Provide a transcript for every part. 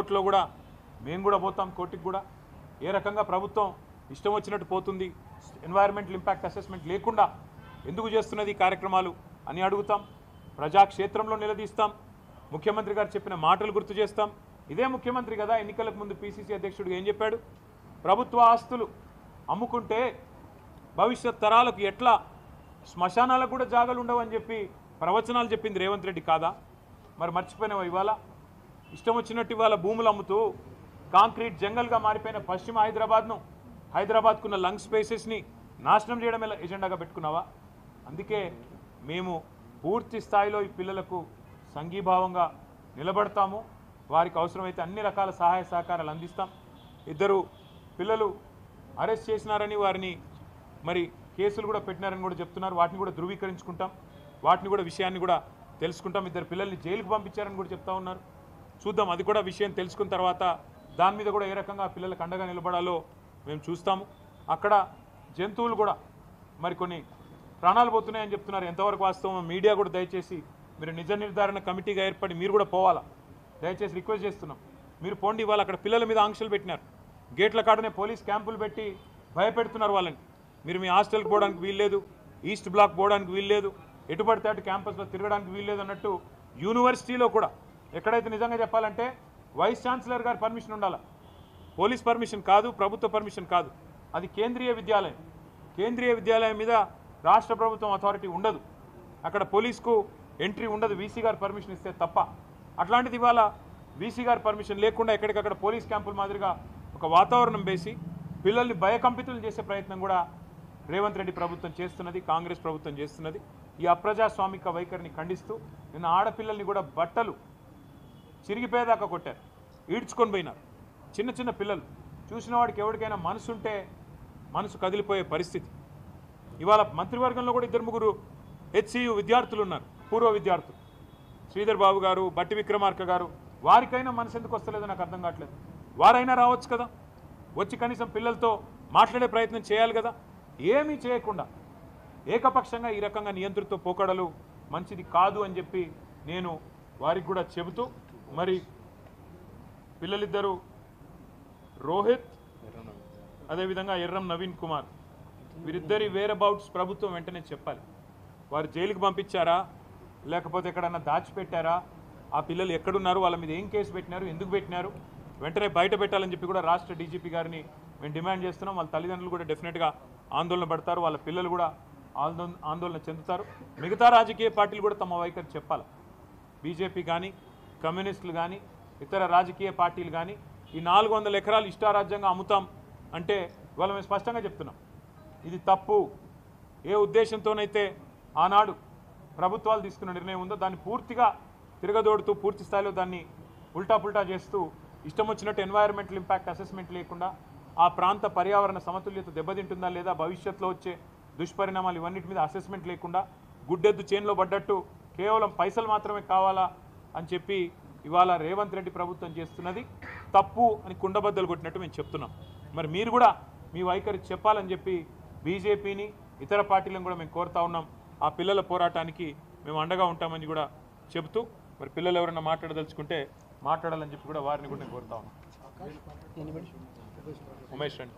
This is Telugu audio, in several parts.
హైకోర్టులో కూడా మేము కూడా పోతాం, కోర్టుకి కూడా. ఏ రకంగా ప్రభుత్వం ఇష్టం వచ్చినట్టు పోతుంది, ఎన్వైరన్మెంటల్ ఇంపాక్ట్ అసెస్మెంట్ లేకుండా ఎందుకు చేస్తున్నది ఈ కార్యక్రమాలు అని అడుగుతాం. ప్రజాక్షేత్రంలో నిలదీస్తాం. ముఖ్యమంత్రి గారు చెప్పిన మాటలు గుర్తు చేస్తాం. ఇదే ముఖ్యమంత్రి కదా ఎన్నికలకు ముందు పిసిసి అధ్యక్షుడిగా ఏం చెప్పాడు? ప్రభుత్వ ఆస్తులు అమ్ముకుంటే భవిష్యత్ తరాలకు ఎట్లా శ్మశానాలకు కూడా జాగాలు ఉండవని చెప్పి ప్రవచనాలు చెప్పింది రేవంత్ రెడ్డి కాదా? మరి మర్చిపోయినావా? ఇవాళ ఇష్టం వచ్చినట్టు ఇవాళ భూములు అమ్ముతూ కాంక్రీట్ జంగల్గా మారిపోయిన పశ్చిమ హైదరాబాద్కున్న లంగ్ స్పేసెస్ని నాశనం చేయడం ఎజెండాగా పెట్టుకున్నావా? అందుకే మేము పూర్తి స్థాయిలో ఈ పిల్లలకు సంఘీభావంగా నిలబడతాము. వారికి అవసరమైతే అన్ని రకాల సహాయ సహకారాలు అందిస్తాం. 2 పిల్లలు అరెస్ట్ చేసినారని వారిని మరి కేసులు కూడా పెట్టినారని కూడా చెప్తున్నారు. వాటిని కూడా ధృవీకరించుకుంటాం. వాటిని కూడా విషయాన్ని కూడా తెలుసుకుంటాం. 2 పిల్లల్ని జైలుకు పంపించారని కూడా చెప్తా ఉన్నారు. చూద్దాం, అది కూడా విషయం తెలుసుకున్న తర్వాత దాని మీద కూడా ఏ రకంగా పిల్లలకు అండగా నిలబడాలో మేము చూస్తాము. అక్కడ జంతువులు కూడా మరికొన్ని ప్రాణాలు పోతున్నాయని చెప్తున్నారు. ఎంతవరకు వాస్తవం మీడియా కూడా దయచేసి మీరు నిజ నిర్ధారణ కమిటీగా ఏర్పడి మీరు కూడా పోవాలా, దయచేసి రిక్వెస్ట్ చేస్తున్నాం. మీరు పోండి. ఇవాళ అక్కడ పిల్లల మీద ఆంక్షలు పెట్టినారు. గేట్ల కాడనే పోలీస్ క్యాంపులు పెట్టి భయపెడుతున్నారు వాళ్ళని. మీరు మీ హాస్టల్కి పోవడానికి వీల్లేదు, ఈస్ట్ బ్లాక్ పోవడానికి వీల్లేదు, ఎటు పడితే అటు క్యాంపస్లో తిరగడానికి వీల్లేదు అన్నట్టు యూనివర్సిటీలో కూడా ఎక్కడైతే నిజంగా చెప్పాలంటే వైస్ ఛాన్సలర్ గారి పర్మిషన్ ఉండాలి. పోలీస్ పర్మిషన్ కాదు, ప్రభుత్వ పర్మిషన్ కాదు. అది కేంద్రీయ విద్యాలయం. కేంద్రీయ విద్యాలయం మీద రాష్ట్ర ప్రభుత్వం అథారిటీ ఉండదు. అక్కడ పోలీస్కు ఎంట్రీ ఉండదు, వీసీ గారు పర్మిషన్ ఇస్తే తప్ప. అట్లాంటిది ఇవాళ వీసీ గారి పర్మిషన్ లేకుండా ఎక్కడికక్కడ పోలీస్ క్యాంపుల మాదిరిగా ఒక వాతావరణం వేసి పిల్లల్ని భయకంపితులు చేసే ప్రయత్నం కూడా రేవంత్ రెడ్డి ప్రభుత్వం చేస్తున్నది, కాంగ్రెస్ ప్రభుత్వం చేస్తున్నది. ఈ అప్రజాస్వామిక వైఖరిని ఖండిస్తూ నిన్న ఆడపిల్లల్ని కూడా బట్టలు చిరిగిపోయేదాకా కొట్టారు, ఈడ్చుకొని పోయినారు. చిన్న చిన్న పిల్లలు చూసిన వాడికి ఎవరికైనా మనసుంటే మనసు కదిలిపోయే పరిస్థితి. ఇవాళ మంత్రివర్గంలో కూడా 2-3 హెచ్సియు విద్యార్థులు ఉన్నారు, పూర్వ విద్యార్థులు. శ్రీధర్ బాబు గారు, బట్టి విక్రమార్క గారు. వారికైనా మనసు ఎందుకు వస్తలేదో నాకు అర్థం కావట్లేదు. వారైనా రావచ్చు కదా, వచ్చి కనీసం పిల్లలతో మాట్లాడే ప్రయత్నం చేయాలి కదా. ఏమీ చేయకుండా ఏకపక్షంగా ఈ రకంగా నియంత్రిత పోకడలు మంచిది కాదు అని చెప్పి నేను వారికి కూడా చెబుతూ, మరి పిల్లలిద్దరూ రోహిత్ అదేవిధంగా ఎర్రం నవీన్ కుమార్ వీరిద్దరి వేర్ అబౌట్స్ ప్రభుత్వం వెంటనే చెప్పాలి. వారు జైలుకి పంపించారా లేకపోతే ఎక్కడన్నా దాచిపెట్టారా, ఆ పిల్లలు ఎక్కడున్నారు, వాళ్ళ మీద ఏం కేసు పెట్టినారు, ఎందుకు పెట్టినారు, వెంటనే బయట పెట్టాలని చెప్పి కూడా రాష్ట్ర డీజీపీ గారిని మేము డిమాండ్ చేస్తున్నాం. వాళ్ళ తల్లిదండ్రులు కూడా డెఫినెట్గా ఆందోళన పడతారు, వాళ్ళ పిల్లలు కూడా ఆందోళన చెందుతారు. మిగతా రాజకీయ పార్టీలు కూడా తమ వైఖరి చెప్పాలి. బీజేపీ కానీ, కమ్యూనిస్టులు కానీ, ఇతర రాజకీయ పార్టీలు కానీ ఈ 400 ఎకరాలు ఇష్టారాజ్యంగా అమ్ముతాం అంటే ఇవాళ మేము స్పష్టంగా చెప్తున్నాం, ఇది తప్పు. ఏ ఉద్దేశంతోనైతే ఆనాడు ప్రభుత్వాలు తీసుకున్న నిర్ణయం ఉందో దాన్ని పూర్తిగా తిరగదోడుతూ పూర్తి స్థాయిలో దాన్ని ఉల్టా చేస్తూ ఇష్టం వచ్చినట్టు ఎన్వైరన్మెంటల్ ఇంపాక్ట్ అసెస్మెంట్ లేకుండా ఆ ప్రాంత పర్యావరణ సమతుల్యత దెబ్బతింటుందా లేదా, భవిష్యత్తులో వచ్చే దుష్పరిణామాలు ఇవన్నిటి మీద అసెస్మెంట్ లేకుండా గుడ్డెద్దు చేన్లో పడ్డట్టు కేవలం పైసలు మాత్రమే కావాలా అని చెప్పి ఇవాళ రేవంత్ రెడ్డి ప్రభుత్వం చేస్తున్నది తప్పు అని కుండబద్దలు కొట్టినట్టు మేము చెప్తున్నాం. మరి మీరు కూడా మీ వైఖరి చెప్పాలని చెప్పి బీజేపీని ఇతర పార్టీలను కూడా మేము కోరుతా ఉన్నాం. ఆ పిల్లల పోరాటానికి మేము అండగా ఉంటామని కూడా చెబుతూ, మరి పిల్లలు ఎవరైనా మాట్లాడదలుచుకుంటే మాట్లాడాలని చెప్పి కూడా వారిని కూడా నేను కోరుతా ఉన్నాం. ఉమేష్ రండి.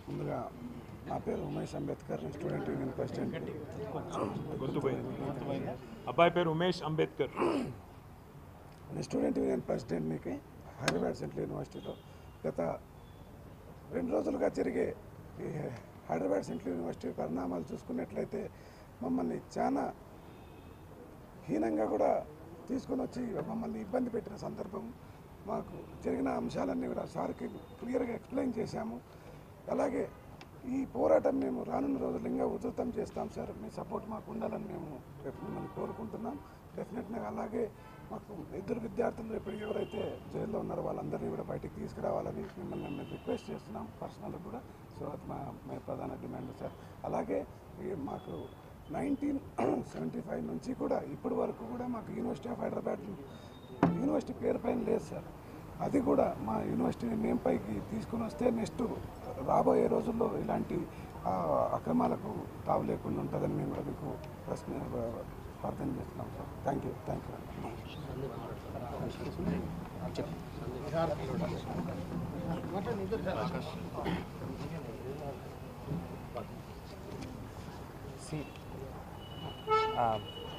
ముందుగా నా పేరు Umesh Ambedkar, student union president. అబ్బాయి పేరు ఉమేష్ అంబేద్కర్. నేను స్టూడెంట్ యూనియన్ ప్రెసిడెంట్కి హైదరాబాద్ సెంట్రల్ యూనివర్సిటీలో. గత 2 రోజులుగా జరిగే ఈ హైదరాబాద్ సెంట్రల్ యూనివర్సిటీ పరిణామాలు చూసుకున్నట్లయితే మమ్మల్ని చాలా హీనంగా కూడా తీసుకొని వచ్చి మమ్మల్ని ఇబ్బంది పెట్టిన సందర్భం. మాకు జరిగిన అంశాలన్నీ కూడా సార్కి క్లియర్గా ఎక్స్ప్లెయిన్ చేశాము. అలాగే ఈ పోరాటం మేము రానున్న రోజులు ఇంకా ఉధృతం చేస్తాం సార్. మీ సపోర్ట్ మాకు ఉండాలని మేము మిమ్మల్ని కోరుకుంటున్నాం. డెఫినెట్గా అలాగే మాకు 2 విద్యార్థులు ఇప్పుడు ఎవరైతే జైల్లో ఉన్నారో వాళ్ళందరినీ కూడా బయటికి తీసుకురావాలని మిమ్మల్ని మేము రిక్వెస్ట్ చేస్తున్నాం పర్సనల్గా కూడా. సో అది మా ప్రధాన డిమాండ్ సార్. అలాగే మాకు 1975 నుంచి కూడా ఇప్పటి వరకు కూడా మాకు యూనివర్సిటీ ఆఫ్ హైదరాబాద్ యూనివర్సిటీ పేరు పైన లేదు సార్. అది కూడా మా యూనివర్సిటీ నేమ్ పైకి తీసుకుని వస్తే నెక్స్ట్ రాబోయే రోజుల్లో ఇలాంటి అక్రమాలకు తావు లేకుండా ఉంటుందని మేము కూడా మీకు ప్రార్థన చేస్తున్నాం sir. Thank you See,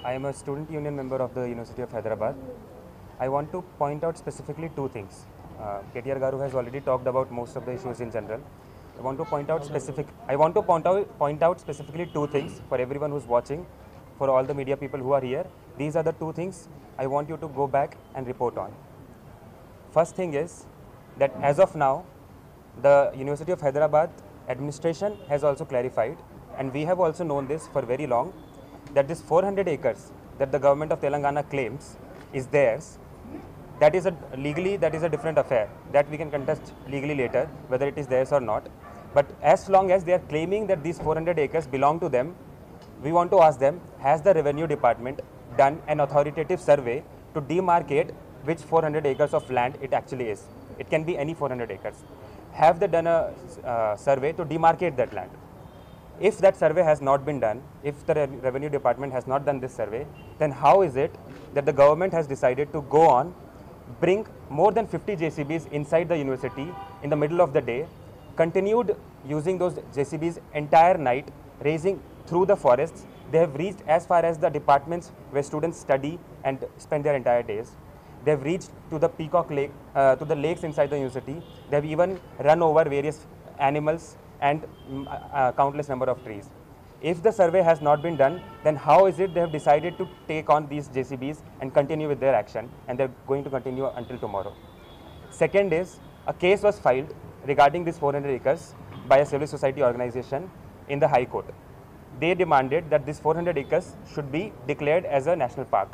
I am a student union member of the University of Hyderabad. I want to point out specifically two things. KTR Garu has already talked about most of the issues in general. I want to point out specifically two things for everyone who's watching, for all the media people who are here. These are the two things I want you to go back and report on. First thing is that as of now, the University of Hyderabad administration has also clarified, and we have also known this for very long, that this 400 acres that the government of Telangana claims is theirs. That is a different affair that we can contest legally later whether it is theirs or not. But as long as they are claiming that these 400 acres belong to them, we want to ask them, has the revenue department done an authoritative survey to demarcate which 400 acres of land it actually is? It can be any 400 acres. Have they done a survey to demarcate that land? If that survey has not been done, if the revenue department has not done this survey, then how is it that the government has decided to go on, bring more than 50 JCBs inside the university in the middle of the day, continued using those JCBs entire night, raising through the forests? They have reached as far as the departments where students study and spend their entire days. They have reached to the Peacock Lake, to the lakes inside the university. They have even run over various animals and countless number of trees. If the survey has not been done, then how is it they have decided to take on these JCBs and continue with their action, and they're going to continue until tomorrow? Second is, a case was filed regarding this 400 acres by a civil society organization in the High Court. They demanded that this 400 acres should be declared as a national park.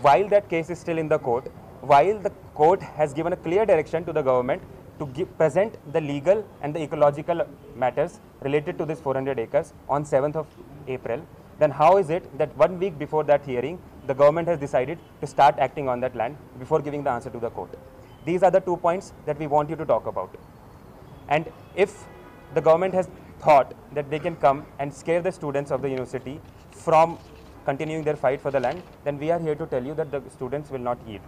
While that case is still in the court, while the court has given a clear direction to the government to present the legal and the ecological matters related to this 400 acres on 7th of April, then how is it that 1 week before that hearing, the government has decided to start acting on that land before giving the answer to the court? These are the 2 points that we want you to talk about. And if the government has thought that they can come and scare the students of the university from continuing their fight for the land, then we are here to tell you that the students will not yield.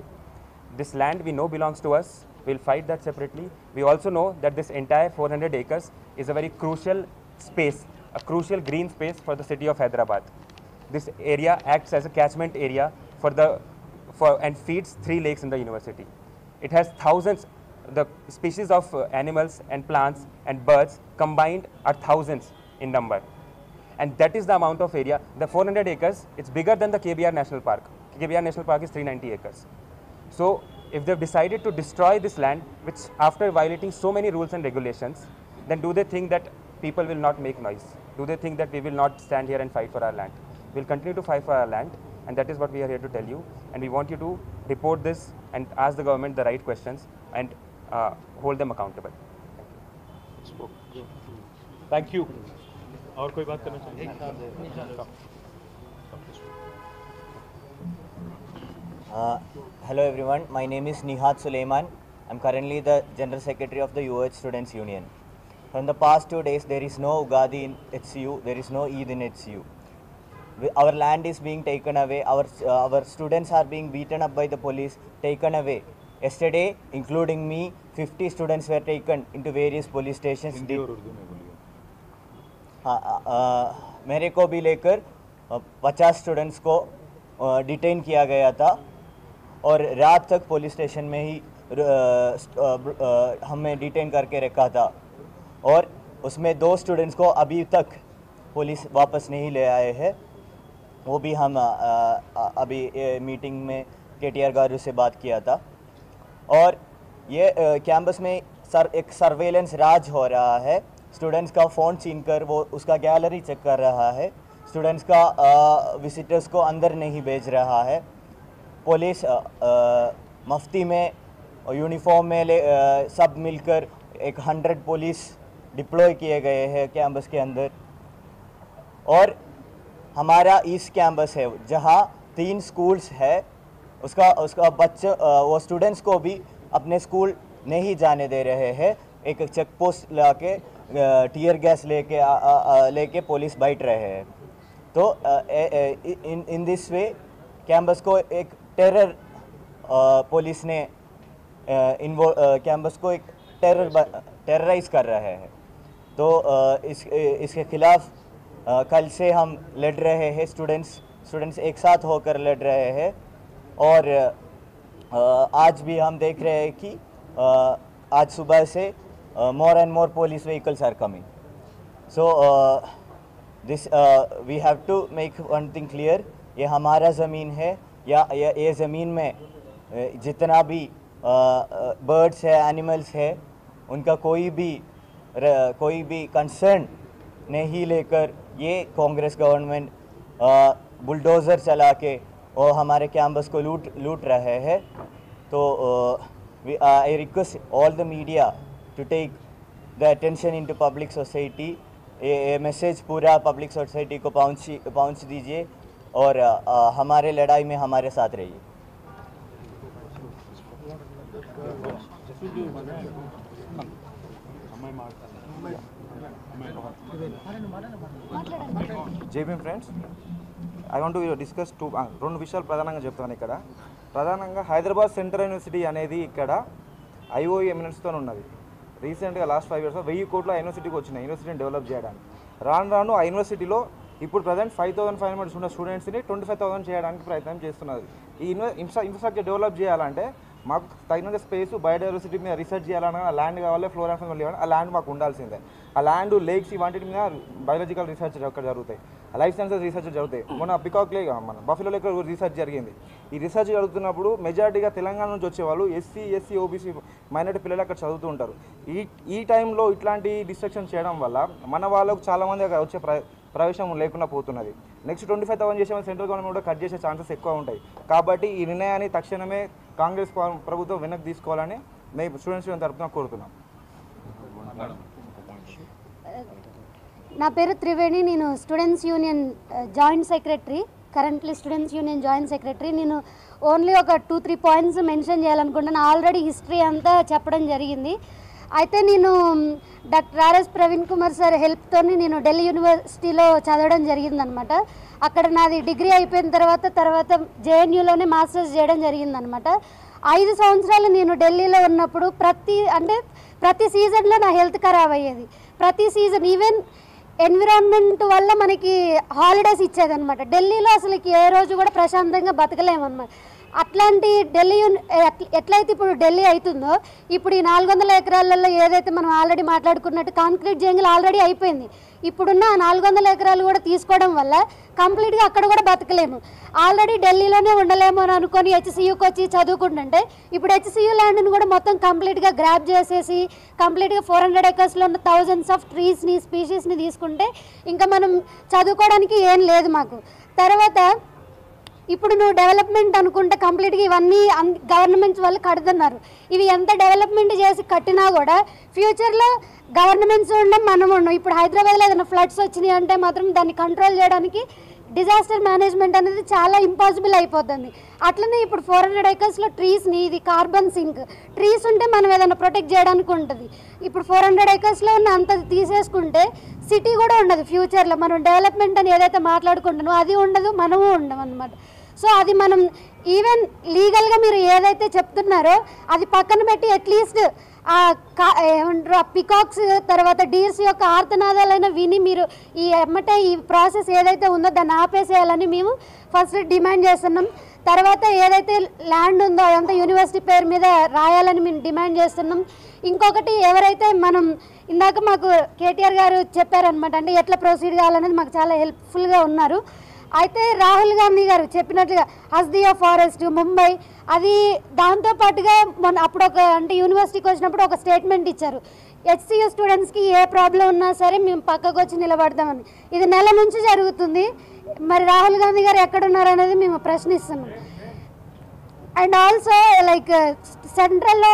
This land we know belongs to us. We'll fight that separately. We also know that this entire 400 acres is a very crucial space, a crucial green space for the city of Hyderabad. This area acts as a catchment area and feeds 3 lakes in the university. It has thousands, the species of animals and plants and birds combined are thousands in number. And that is the amount of area. The 400 acres, it's bigger than the KBR National Park. KBR National Park is 390 acres. So if they've decided to destroy this land, which after violating so many rules and regulations, then do they think that people will not make noise? Do they think that we will not stand here and fight for our land? We'll continue to fight for our land, and that is what we are here to tell you. And we want you to report this and ask the government the right questions and hold them accountable. Thank you. और कोई बात करना चाहिए? Hello everyone, my name is Nihat Suleiman. I'm currently the General Secretary of the UH Students Union. From the past 2 days, there is no Ugadi in HCU, there is no Eid in HCU. Our land is being taken away, our students are being beaten up by the police, taken away. Yesterday, including me, 50 students were taken into various police stations. मेरे को भी लेकर 50 स्टूडेंट्स को डिटेन किया गया था और रात तक पुलिस स्टेशन में ही हमें डिटेन करके रखा था और उसमें 2 स्टूडेंट्स को अभी तक पुलिस वापस नहीं ले आए हैं। वो भी हम अभी मीटिंग में KTR गारू से बात किया था। और ये कैंपस में एक सर्वेलेंस राज हो रहा है। स्टूडेंट्स का फ़ोन छीनकर वो उसका गैलरी चेक कर रहा है, स्टूडेंट्स का विजिटर्स को अंदर नहीं भेज रहा है। पुलिस मफ्ती में यूनिफॉर्म में सब मिलकर 100 पुलिस डिप्लॉय किए गए हैं कैंपस के अंदर। और हमारा ईस्ट कैंपस है जहाँ 3 स्कूल्स है, उसका बच्चे वो स्टूडेंट्स को भी अपने स्कूल नहीं जाने दे रहे हैं। एक चेक पोस्ट ला के टीयर गैस लेके पुलिस बैठ रहे हैं। तो इन दिस वे कैंपस को एक पुलिस ने कैंपस को एक टेरराइज कर रहे हैं। तो इसके खिलाफ कल से हम लड़ रहे हैं, स्टूडेंट्स एक साथ होकर लड़ रहे हैं। और आज भी हम देख रहे हैं कि आज सुबह से more and more police vehicles are coming. So this we have to make one thing clear, ये हमारा ज़मीन है, या ये ज़मीन में जितना भी बर्ड्स है, एनिमल्स है, उनका कोई भी कंसर्न नहीं लेकर ये कांग्रेस गवर्नमेंट बुलडोज़र चला के और हमारे कैंपस को लूट रहे हैं। तो I request all the media to take the attention into public society, ये मैसेज पूरा पब्लिक सोसाइटी को पहुंच दीजिए और हमारे लड़ाई में हमारे साथ रहिए। JB friends, I want to discuss రెండు విషయాలు ప్రధానంగా చెప్తాను. ఇక్కడ ప్రధానంగా హైదరాబాద్ సెంట్రల్ యూనివర్సిటీ అనేది ఇక్కడ ఐఓఈ ఎమినెన్స్తో ఉన్నది. రీసెంట్గా లాస్ట్ 5 years 1000 కోట్ల యూనివర్సిటీకి వచ్చినాయి యూనివర్సిటీని డెవలప్ చేయడానికి. రాను ఆ యూనివర్సిటీలో ఇప్పుడు ప్రజెంట్ 5500 ఉన్న స్టూడెంట్స్ని 25,000 చేయడానికి ప్రయత్నం చేస్తున్నది. ఈ ఇన్ఫ్రాస్ట్రక్చర్ డెవలప్ చేయాలంటే మాకు తగినంత స్పేస్, బయోడైవర్సిటీ మీద రీసెర్చ్ చేయాలన్నా ల్యాండ్ కావాలి, ఫ్లోరా కావాలి, ఆ ల్యాండ్ మాకు ఉండాల్సిందే. ఆ ల్యాండ్, లేక్స్ ఇవాంటి మీద బయాలజికల్ రీసెర్చ్ అక్కడ జరుగుతాయి, లైఫ్ సైన్సెస్ రీసెర్చ్ జరుగుతాయి. మన పికాక్ లేక్, మన బఫెలో లేక్ రీసెర్చ్ జరిగింది. ఈ రీసెర్చ్ జరుగుతున్నప్పుడు మెజారిటీగా తెలంగాణ నుంచి వచ్చేవాళ్ళు ఎస్సీ ఓబీసీ మైనారిటీ పిల్లలు అక్కడ చదువుతూ ఉంటారు. ఈ టైంలో ఇట్లాంటి డిస్ట్రక్షన్ చేయడం వల్ల మన వాళ్ళకు చాలామంది అక్కడ వచ్చే ప్రవేశం లేకుండా పోతున్నది. నెక్స్ట్ 25,000 చేసే సెంట్రల్ గవర్నమెంట్ కూడా కట్ చేసే ఛాన్సెస్ ఎక్కువ ఉంటాయి. కాబట్టి ఈ నిర్ణయాన్ని తక్షణమే కాంగ్రెస్ ప్రభుత్వం వెనక్కి తీసుకోవాలని మేము స్టూడెంట్స్ తరఫున కోరుతున్నాం. నా పేరు త్రివేణి, నేను students union joint secretary, currently students union joint secretary. నేను ఓన్లీ ఒక 2-3 పాయింట్స్ మెన్షన్ చేయాలనుకుంటున్నాను. ఆల్రెడీ హిస్టరీ అంతా చెప్పడం జరిగింది. అయితే నేను doctor RS Praveen Kumar sir హెల్ప్తో నేను ఢిల్లీ యూనివర్సిటీలో చదవడం జరిగిందనమాట. అక్కడ నాది డిగ్రీ అయిపోయిన తర్వాత జేఎన్యూలోనే మాస్టర్స్ చేయడం జరిగిందనమాట. 5 సంవత్సరాలు నేను ఢిల్లీలో ఉన్నప్పుడు ప్రతి సీజన్లో నా హెల్త్ ఖరాబ్ అయ్యేది. ప్రతి సీజన్ ఈవెన్ ఎన్విరాన్మెంట్ వల్ల మనకి హాలిడేస్ ఇచ్చేదనమాట. ఢిల్లీలో అసలు ఏ రోజు కూడా ప్రశాంతంగా బతకలేమన్నమాట. అట్లాంటి ఢిల్లీ ఎట్లయితే ఇప్పుడు ఢిల్లీ అవుతుందో, ఇప్పుడు ఈ 400 ఎకరాలలో ఏదైతే మనం ఆల్రెడీ మాట్లాడుకున్నట్టు కాంక్రీట్ జంగిల్ ఆల్రెడీ అయిపోయింది. ఇప్పుడున్న 400 ఎకరాలు కూడా తీసుకోవడం వల్ల కంప్లీట్గా అక్కడ కూడా బతకలేము. ఆల్రెడీ ఢిల్లీలోనే ఉండలేము అని అనుకొని హెచ్సియూకి వచ్చి చదువుకుంటుంటే ఇప్పుడు హెచ్సియూ ల్యాండ్ని కూడా మొత్తం కంప్లీట్గా గ్రాప్ చేసేసి కంప్లీట్గా 400 acresలో ఉన్న థౌజండ్స్ ఆఫ్ ట్రీస్ని, స్పీషీస్ని తీసుకుంటే ఇంకా మనం చదువుకోవడానికి ఏం లేదు మాకు. తర్వాత ఇప్పుడు నువ్వు డెవలప్మెంట్ అనుకుంటే కంప్లీట్గా ఇవన్నీ గవర్నమెంట్స్ వాళ్ళు కడుతున్నారు. ఇవి ఎంత డెవలప్మెంట్ చేసి కట్టినా కూడా ఫ్యూచర్లో గవర్నమెంట్స్ ఉండం, మనం ఉండం. ఇప్పుడు హైదరాబాద్లో ఏదైనా ఫ్లడ్స్ వచ్చినాయి అంటే మాత్రం దాన్ని కంట్రోల్ చేయడానికి డిజాస్టర్ మేనేజ్మెంట్ అనేది చాలా ఇంపాసిబుల్ అయిపోతుంది. అట్లనే ఇప్పుడు 400 acresలో ట్రీస్ని, ఇది కార్బన్ సింక్, ట్రీస్ ఉంటే మనం ఏదైనా ప్రొటెక్ట్ చేయడానికి ఉంటుంది. ఇప్పుడు 400 acresలో ఉన్న అంత తీసేసుకుంటే సిటీ కూడా ఉండదు. ఫ్యూచర్లో మనం డెవలప్మెంట్ అని ఏదైతే మాట్లాడుకుంటున్నామో అది ఉండదు, మనము ఉండం అన్నమాట. సో అది మనం ఈవెన్ లీగల్గా మీరు ఏదైతే చెప్తున్నారో అది పక్కన పెట్టి అట్లీస్ట్ ఏమంటారు పికాక్స్ తర్వాత డీర్స్ యొక్క ఆర్తనాదాలైనా విని మీరు ఈ ప్రాసెస్ ఏదైతే ఉందో దాన్ని ఆపేసేయాలని మేము ఫస్ట్ డిమాండ్ చేస్తున్నాం. తర్వాత ఏదైతే ల్యాండ్ ఉందో అదంతా యూనివర్సిటీ పేరు మీద రాయాలని మేము డిమాండ్ చేస్తున్నాం. ఇంకొకటి ఎవరైతే మనం ఇందాక మాకు కేటీఆర్ గారు చెప్పారనమాట, అంటే ఎట్లా ప్రొసీడ్ కావాలనేది మాకు చాలా హెల్ప్ఫుల్గా ఉన్నారు. అయితే రాహుల్ గాంధీ గారు చెప్పినట్లుగా హస్దియా ఫారెస్ట్ ముంబై అది దాంతోపాటుగా అప్పుడు అంటే యూనివర్సిటీకి వచ్చినప్పుడు ఒక స్టేట్మెంట్ ఇచ్చారు, హెచ్సియూ స్టూడెంట్స్కి ఏ ప్రాబ్లం ఉన్నా సరే మేము పక్కకు వచ్చి నిలబడతామని. ఇది నెల నుంచి జరుగుతుంది. మరి రాహుల్ గాంధీ గారు ఎక్కడున్నారు అనేది మేము ప్రశ్నిస్తున్నాం. అండ్ ఆల్సో లైక్ సెంట్రల్లో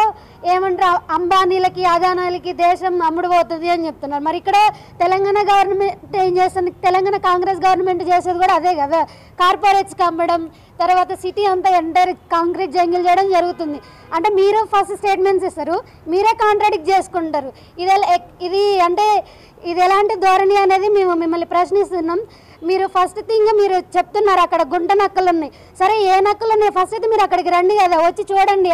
ఏమంటారు అంబానీలకి, అదానాలకి దేశం అమ్ముడుపోతుంది అని చెప్తున్నారు. మరి ఇక్కడ తెలంగాణ గవర్నమెంట్ ఏం చేస్తుంది? తెలంగాణ కాంగ్రెస్ గవర్నమెంట్ చేసేది కూడా అదే కదా, కార్పొరేట్స్కి అమ్మడం, తర్వాత సిటీ అంతా ఎంటైర్ కాంక్రీట్ జంగిల్ చేయడం జరుగుతుంది. అంటే మీరు ఫస్ట్ స్టేట్మెంట్స్ ఇస్తారు, మీరే కాంట్రాడిక్ట్ చేసుకుంటారు. ఇది అంటే ఇది ఎలాంటి ధోరణి అనేది మేము మిమ్మల్ని ప్రశ్నిస్తున్నాం. మీరు ఫస్ట్ థింగ్ మీరు చెప్తున్నారు అక్కడ గుంట నక్కలు ఉన్నాయి. సరే ఏ నక్కలు ఉన్నాయి ఫస్ట్ అయితే మీరు అక్కడికి రండి కదా, వచ్చి చూడండి.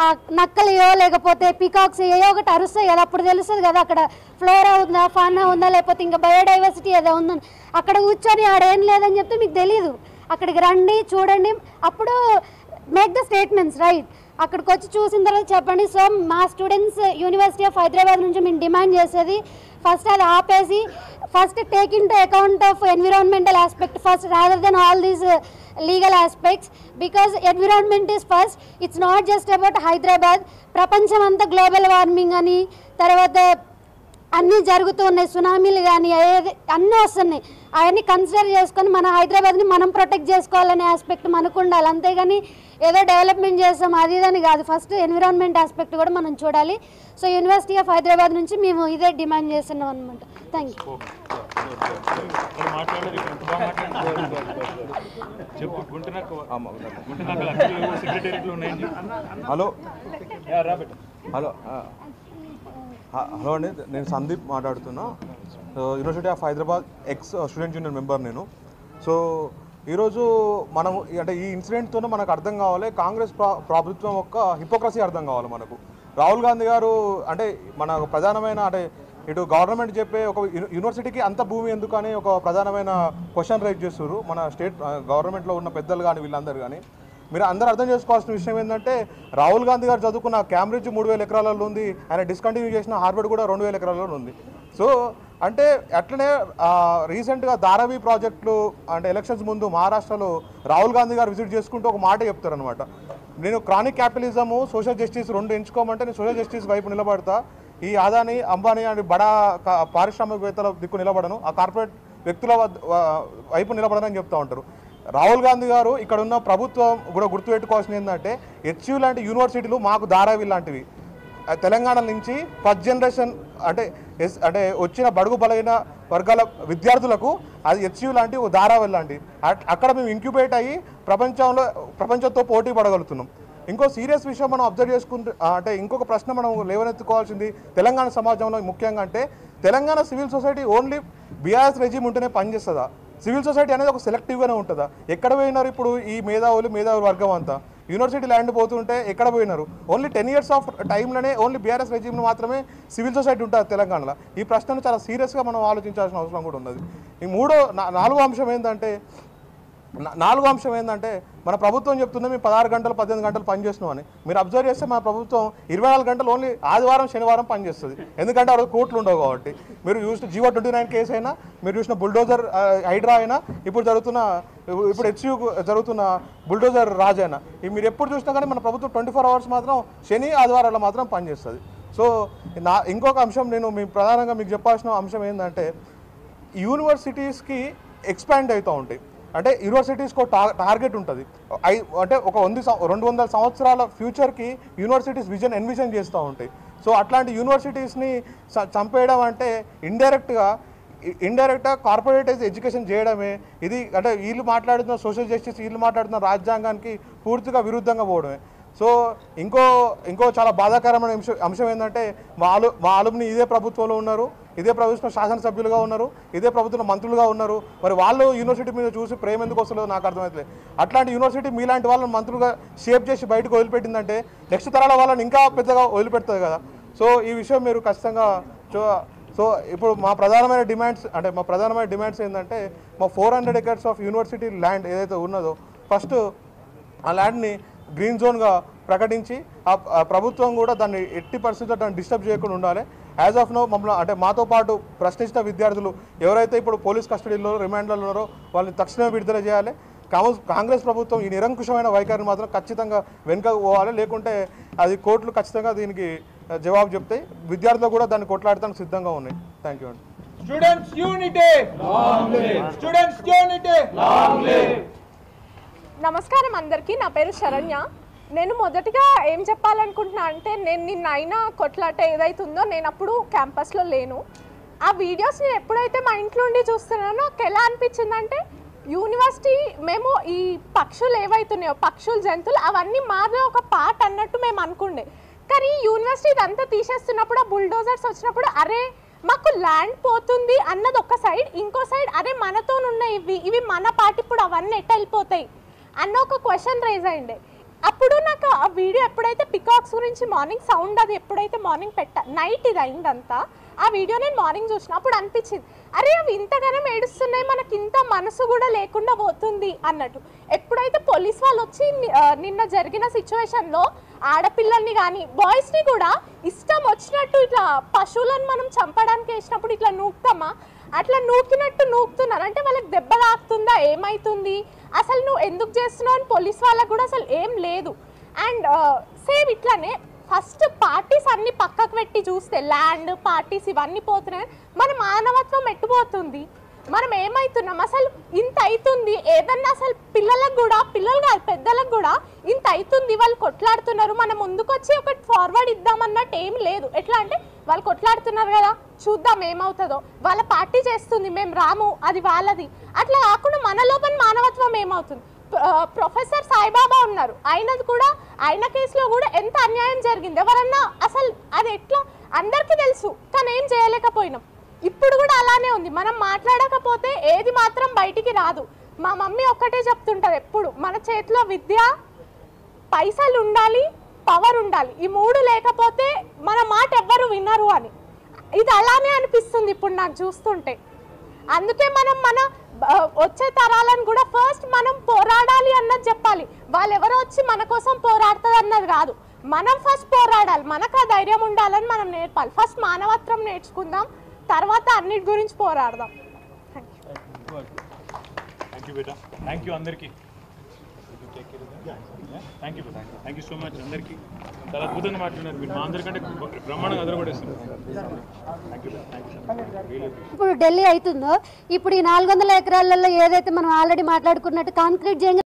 ఆ నక్కలు ఏవో లేకపోతే పీకాక్స్ ఏవో ఒకటి అరుస్తాయి కదా, అప్పుడు తెలుస్తుంది కదా అక్కడ ఫ్లోరా ఉందా, ఫానా ఉందా, లేకపోతే ఇంకా బయోడైవర్సిటీ ఏదో ఉందని. అక్కడ కూర్చొని ఆడేం లేదని చెప్తే మీకు తెలియదు. అక్కడికి రండి, చూడండి, అప్పుడు మేక్ ద స్టేట్మెంట్స్ రైట్. అక్కడికి వచ్చి చూసిన తర్వాత చెప్పండి. సో మా స్టూడెంట్స్ యూనివర్సిటీ ఆఫ్ హైదరాబాద్ నుంచి మేము డిమాండ్ చేసేది ఫస్ట్ అది ఆపేసి first take in to account of environmental aspect first rather than all these legal aspects, because environment is first. It's not just about Hyderabad, ప్రపంచం అంతా గ్లోబల్ వార్మింగ్ అని, తర్వాత అన్నీ జరుగుతూ ఉన్నాయి, సునామీలు కానీ అన్నీ వస్తున్నాయి. అవన్నీ కన్సిడర్ చేసుకొని మన హైదరాబాద్ని మనం ప్రొటెక్ట్ చేసుకోవాలనే ఆస్పెక్ట్ మనకు ఉండాలి. అంతేగాని ఏదో డెవలప్మెంట్ చేస్తాం అది ఇదని కాదు, ఫస్ట్ ఎన్విరాన్మెంట్ ఆస్పెక్ట్ కూడా మనం చూడాలి. సో యూనివర్సిటీ ఆఫ్ హైదరాబాద్ నుంచి మేము ఇదే డిమాండ్ చేస్తున్నాం అనమాట. Thank you. Hello hello hello అండి, నేను సందీప్ మాట్లాడుతున్నా. University of Hyderabad X student union member నేను. సో ఈరోజు మనం అంటే ఈ ఇన్సిడెంట్తోనే మనకు అర్థం కావాలి కాంగ్రెస్ ప్రభుత్వం యొక్క హిపోక్రసీ అర్థం కావాలి మనకు. రాహుల్ గాంధీ గారు అంటే మన ప్రధానమైన అంటే ఇటు గవర్నమెంట్ చెప్పే ఒక యూనివర్సిటీకి అంత భూమి ఎందుకు అని ఒక ప్రధానమైన క్వశ్చన్ రైజ్ చేస్తున్నారు మన స్టేట్ గవర్నమెంట్లో ఉన్న పెద్దలు కానీ వీళ్ళందరూ కానీ. మీరు అందరూ అర్థం చేసుకోవాల్సిన విషయం ఏంటంటే రాహుల్ గాంధీ గారు చదువుకున్న క్యాంబ్రిడ్జ్ 3000 ఎకరాలలో ఉంది, ఆయన డిస్కంటిన్యూ చేసిన హార్వర్డ్ కూడా 2000 ఎకరాలలో ఉంది. సో అంటే అట్లనే రీసెంట్గా ధారావి ప్రాజెక్టులు అంటే ఎలక్షన్స్ ముందు మహారాష్ట్రలో రాహుల్ గాంధీ గారు విజిట్ చేసుకుంటూ ఒక మాట చెప్తారనమాట, నేను క్రానిక్ క్యాపిటలిజము సోషల్ జస్టిస్ రెండు ఎంచుకోమంటే నేను సోషల్ జస్టిస్ వైపు నిలబడతా, ఈ అదాని అంబానీ అని బడా పారిశ్రామికవేత్తల దిక్కు నిలబడను, ఆ కార్పొరేట్ వ్యక్తుల వైపు నిలబడనని చెప్తూ ఉంటారు. రాహుల్ గాంధీ గారు ఇక్కడ ఉన్న ప్రభుత్వం కూడా గుర్తుపెట్టుకోవాల్సింది ఏంటంటే హెచ్యూ లాంటి యూనివర్సిటీలు మాకు ధారావి లాంటివి తెలంగాణ నుంచి ఫస్ట్ జనరేషన్ అంటే వచ్చిన బడుగు బలైన వర్గాల విద్యార్థులకు అది హెచ్యూ లాంటి ఒక ధారావి లాంటి అక్కడ మేము ఇంక్యుబేట్ అయ్యి ప్రపంచంతో పోటీ పడగలుగుతున్నాం. ఇంకో సీరియస్ విషయం మనం అబ్జర్వ్ చేసుకుంటే అంటే ఇంకొక ప్రశ్న మనం లేవనెత్తుకోవాల్సింది తెలంగాణ సమాజంలో ముఖ్యంగా అంటే Telangana civil society only BRS regime ఉంటేనే పనిచేస్తుందా? సివిల్ సొసైటీ అనేది ఒక సెలెక్టివ్గానే ఉంటుందా? ఎక్కడ పోయినారు ఇప్పుడు ఈ మేధావులు వర్గం అంతా? యూనివర్సిటీ ల్యాండ్ పోతుంటే ఎక్కడ పోయినారు? ఓన్లీ 10 years ఆఫ్ టైంలోనే ఓన్లీ బీఆర్ఎస్ రెజిమ్లో మాత్రమే సివిల్ సొసైటీ ఉంటుంది తెలంగాణలో. ఈ ప్రశ్నను చాలా సీరియస్గా మనం ఆలోచించాల్సిన అవసరం కూడా ఉన్నది. ఈ నాలుగో అంశం ఏంటంటే మన ప్రభుత్వం చెప్తుంది మేము 16 గంటలు 18 గంటలు పనిచేస్తున్నాం అని. మీరు అబ్జర్వ్ చేస్తే మన ప్రభుత్వం 24 గంటలు ఓన్లీ ఆదివారం శనివారం పనిచేస్తుంది, ఎందుకంటే ఆ రోజు కోర్టులు ఉండవు కాబట్టి. మీరు చూసిన జీవో 29 కేసు అయినా, మీరు చూసిన బుల్డోజర్ హైడ్రా అయినా, ఇప్పుడు హెచ్యూ జరుగుతున్న బుల్డోజర్ రాజ్ అయినా, మీరు ఎప్పుడు చూసినా కానీ మన ప్రభుత్వం 24 hours మాత్రం శని ఆదివారాల్లో మాత్రం పనిచేస్తుంది. సో ఇంకొక అంశం నేను ప్రధానంగా మీకు చెప్పాల్సిన అంశం ఏంటంటే యూనివర్సిటీస్కి ఎక్స్పాండ్ అవుతూ ఉంటాయి. అంటే యూనివర్సిటీస్కి టార్గెట్ ఉంటుంది, అంటే ఒక 200 సంవత్సరాల ఫ్యూచర్కి యూనివర్సిటీస్ ఎన్విజన్ చేస్తూ ఉంటాయి. సో అట్లాంటి యూనివర్సిటీస్ని చంపేయడం అంటే ఇండైరెక్ట్గా కార్పొరేటైజ్ ఎడ్యుకేషన్ చేయడమే. ఇది అంటే వీళ్ళు మాట్లాడుతున్న సోషల్ జస్టిస్, వీళ్ళు మాట్లాడుతున్న రాజ్యాంగానికి పూర్తిగా విరుద్ధంగా పోవడమే. సో ఇంకో చాలా బాధాకరమైన అంశం ఏంటంటే మా అలుమ్ని ఇదే ప్రభుత్వంలో ఉన్నారు, ఇదే ప్రభుత్వం శాసనసభ్యులుగా ఉన్నారు, ఇదే ప్రభుత్వం మంత్రులుగా ఉన్నారు. మరి వాళ్ళు యూనివర్సిటీ మీద చూసి ప్రేమ ఎందుకు వస్తుందో నాకు అర్థమవుతుంది. అట్లాంటి యూనివర్సిటీ మీలాంటి వాళ్ళని మంత్రులుగా షేప్ చేసి బయటకు వదిలిపెట్టిందంటే నెక్స్ట్ తరాల వాళ్ళని ఇంకా పెద్దగా వదిలిపెడుతుంది కదా. సో ఈ విషయం మీరు ఖచ్చితంగా సో ఇప్పుడు మా ప్రధానమైన డిమాండ్స్ ఏంటంటే మా 400 acres ఆఫ్ యూనివర్సిటీ ల్యాండ్ ఏదైతే ఉన్నదో ఫస్ట్ ఆ ల్యాండ్ని గ్రీన్ జోన్గా ప్రకటించి ఆ ప్రభుత్వం కూడా దాన్ని 80% దాన్ని డిస్టర్బ్ చేయకుండా ఉండాలి. యాజ్ ఆఫ్ నో మమ్మల్ని అంటే మాతో పాటు ప్రశ్నించిన విద్యార్థులు ఎవరైతే ఇప్పుడు పోలీస్ కస్టడీలో రిమాండ్లలో ఉన్నారో వాళ్ళని తక్షణమే విడుదల చేయాలి. కాంగ్రెస్ ప్రభుత్వం ఈ నిరంకుశమైన వైఖరిని మాత్రం ఖచ్చితంగా వెనుకకు పోవాలి, లేకుంటే అది కోర్టులు ఖచ్చితంగా దీనికి జవాబు చెప్తాయి. విద్యార్థులు కూడా దాన్ని కొట్లాడటానికి సిద్ధంగా ఉన్నాయి. థ్యాంక్ యూ అండి. Students unity, students unity. నమస్కారం అందరికీ, నా పేరు శరణ్య. నేను మొదటిగా ఏం చెప్పాలనుకుంటున్నా అంటే నేను నిన్న అయినా కొట్లాట ఏదైతుందో నేను అప్పుడు క్యాంపస్లో లేను. ఆ వీడియోస్ నేను ఎప్పుడైతే మా ఇంట్లో ఉండి చూస్తున్నానో నాకు ఎలా అనిపించిందంటే యూనివర్సిటీ మేము ఈ పక్షులు ఏవైతున్నాయో పక్షులు జంతువులు అవన్నీ మాలో ఒక పార్ట్ అన్నట్టు మేము అనుకుండే. కానీ యూనివర్సిటీ ఇదంతా తీసేస్తున్నప్పుడు ఆ బుల్డోజర్స్ వచ్చినప్పుడు అరే మాకు ల్యాండ్ పోతుంది అన్నది ఒక సైడ్, ఇంకో సైడ్ అరే మనతో ఉన్న ఇవి మన పార్ట్ ఇప్పుడు అవన్నీ ఎట్ట వెళ్ళిపోతాయి అన్న ఒక క్వశ్చన్ రేజ్ అయిండే. అప్పుడు నాకు ఆ వీడియో ఎప్పుడైతే పికాక్స్ గురించి మార్నింగ్ సౌండ్ అది ఎప్పుడైతే మార్నింగ్ నైట్ ఇది అయిందంతా ఆ వీడియో నేను మార్నింగ్ చూసిన అప్పుడు అనిపించింది అరే అవి ఇంతగానం ఏడుస్తున్నాయి మనకి ఇంత మనసు కూడా లేకుండా పోతుంది అన్నట్టు. ఎప్పుడైతే పోలీస్ వాళ్ళు వచ్చి నిన్న జరిగిన సిచ్యువేషన్లో ఆడపిల్లల్ని కానీ బాయ్స్ని కూడా ఇష్టం వచ్చినట్టు ఇట్లా పశువులను మనం చంపడానికి వేసినప్పుడు ఇట్లా నూకుతామా అట్లా నూకినట్టు నూకుతున్నారు. అంటే వాళ్ళకి దెబ్బ తాకుతుందా ఏమవుతుంది అసలు నువ్వు ఎందుకు చేస్తున్నావు అని పోలీస్ వాళ్ళకు కూడా అసలు ఏం లేదు. అండ్ సేమ్ ఇట్లానే ఫస్ట్ పార్టీస్ అన్ని పక్కకు పెట్టి చూస్తే ల్యాండ్ పార్టీస్ ఇవన్నీ పోతున్నాయి మన మానవత్వం ఎట్టుపోతుంది. మనం ఏమవుతున్నాం అసలు ఇంత అవుతుంది ఏదన్నా అసలు పిల్లలకు కూడా పిల్లలు కాదు పెద్దలకు కూడా ఇంత అవుతుంది వాళ్ళు కొట్లాడుతున్నారు మనం ముందుకు వచ్చి ఒకటి ఫార్వర్డ్ ఇద్దామన్నట్టు ఏం లేదు. ఎట్లా అంటే వాళ్ళు కొట్లాడుతున్నారు కదా చూద్దాం ఏమవుతుందో వాళ్ళ పార్టీ చేస్తుంది మేము రాము అది వాళ్ళది అట్లా కాకుండా మన లోపల మానవత్వం ఏమవుతుంది. ప్రొఫెసర్ సాయిబాబా ఉన్నారు ఆయనది కూడా ఆయన కేసులో కూడా ఎంత అన్యాయం జరిగింది ఎవరన్నా అసలు అది ఎట్లా అందరికీ తెలుసు కానీ ఏం చేయలేకపోయినాం. ఇప్పుడు కూడా అలానే ఉంది మనం మాట్లాడకపోతే ఏది మాత్రం బయటికి రాదు. మా మమ్మీ ఒక్కటే చెప్తుంటది ఎప్పుడు మన చేతిలో విద్య పైసలు ఉండాలి పవర్ ఉండాలి ఈ మూడు లేకపోతే మన మాట ఎవ్వరు వినరు అని. ఇది అలానే అనిపిస్తుంది ఇప్పుడు నాకు చూస్తుంటే. అందుకే మనం మన వచ్చే తరాలను కూడా ఫస్ట్ మనం పోరాడాలి అన్నది చెప్పాలి. వాళ్ళు ఎవరో వచ్చి మన కోసం పోరాడుతుంది అన్నది కాదు మనం ఫస్ట్ పోరాడాలి మనకు ఆ ధైర్యం ఉండాలని మనం నేర్పాలి. ఫస్ట్ మానవత్వం నేర్చుకుందాం తర్వాత అన్నిటి గురించి పోరాడదాం. థ్యాంక్ యూ బేటా థ్యాంక్ యూ అందరికీ thank you thank you so much అందరికీ చాలా అద్భుతంగా మాట్లాడినారు మీరు మా అందరికంటే బ్రహ్మాండంగా అదరగొడేస్తున్నారు. ఇప్పుడు ఢిల్లీ అవుతుందో ఇప్పుడు ఈ 400 ఎకరాలలో ఏదైతే మనం ఆల్రెడీ మాట్లాడుకున్నట్టు కాంక్రీట్ చేయంగా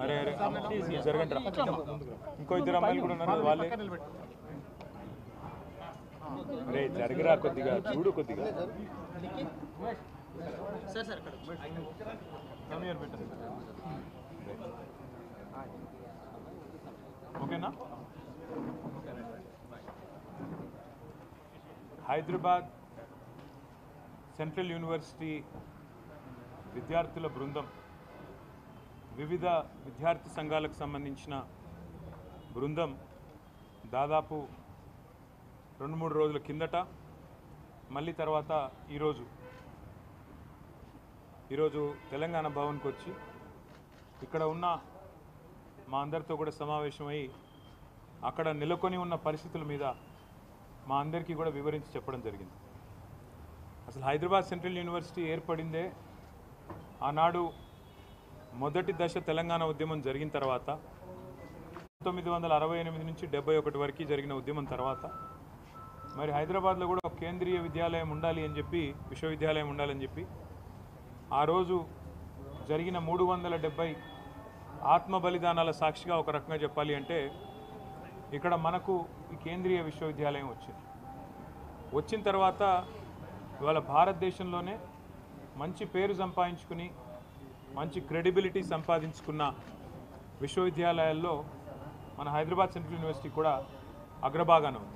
అరే అరే జరగండి ఇంకో ఇద్దరు అమ్మాయిలు కూడా ఉన్నారు వాళ్ళే అరే జరగరా కొద్దిగా చూడు కొద్దిగా ఓకేనా. హైదరాబాద్ సెంట్రల్ యూనివర్సిటీ విద్యార్థుల బృందం వివిధ విద్యార్థి సంఘాలకు సంబంధించిన బృందం దాదాపు 2-3 రోజుల కిందట మళ్ళీ తర్వాత ఈరోజు తెలంగాణ భవన్కి వచ్చి ఇక్కడ ఉన్న మా అందరితో కూడా సమావేశమై అక్కడ నెలకొని ఉన్న పరిస్థితుల మీద మా అందరికీ కూడా వివరించి చెప్పడం జరిగింది. అసలు హైదరాబాద్ సెంట్రల్ యూనివర్సిటీ ఏర్పడిందే ఆనాడు మొదటి దశ తెలంగాణ ఉద్యమం జరిగిన తర్వాత 1968 నుంచి 71 వరకు జరిగిన ఉద్యమం తర్వాత మరి హైదరాబాద్లో కూడా ఒక కేంద్రీయ విద్యాలయం ఉండాలి అని చెప్పి విశ్వవిద్యాలయం ఉండాలని చెప్పి ఆ రోజు జరిగిన 370 ఆత్మ బలిదానాల సాక్షిగా ఒక రకంగా చెప్పాలి అంటే ఇక్కడ మనకు ఈ కేంద్రీయ విశ్వవిద్యాలయం వచ్చిన తర్వాత ఇవాళ భారతదేశంలోనే మంచి పేరు సంపాదించుకుని మంచి క్రెడిబిలిటీ సంపాదించుకున్న విశ్వవిద్యాలయాల్లో మన హైదరాబాద్ సెంట్రల్ యూనివర్సిటీ కూడా అగ్రభాగాన ఉంది.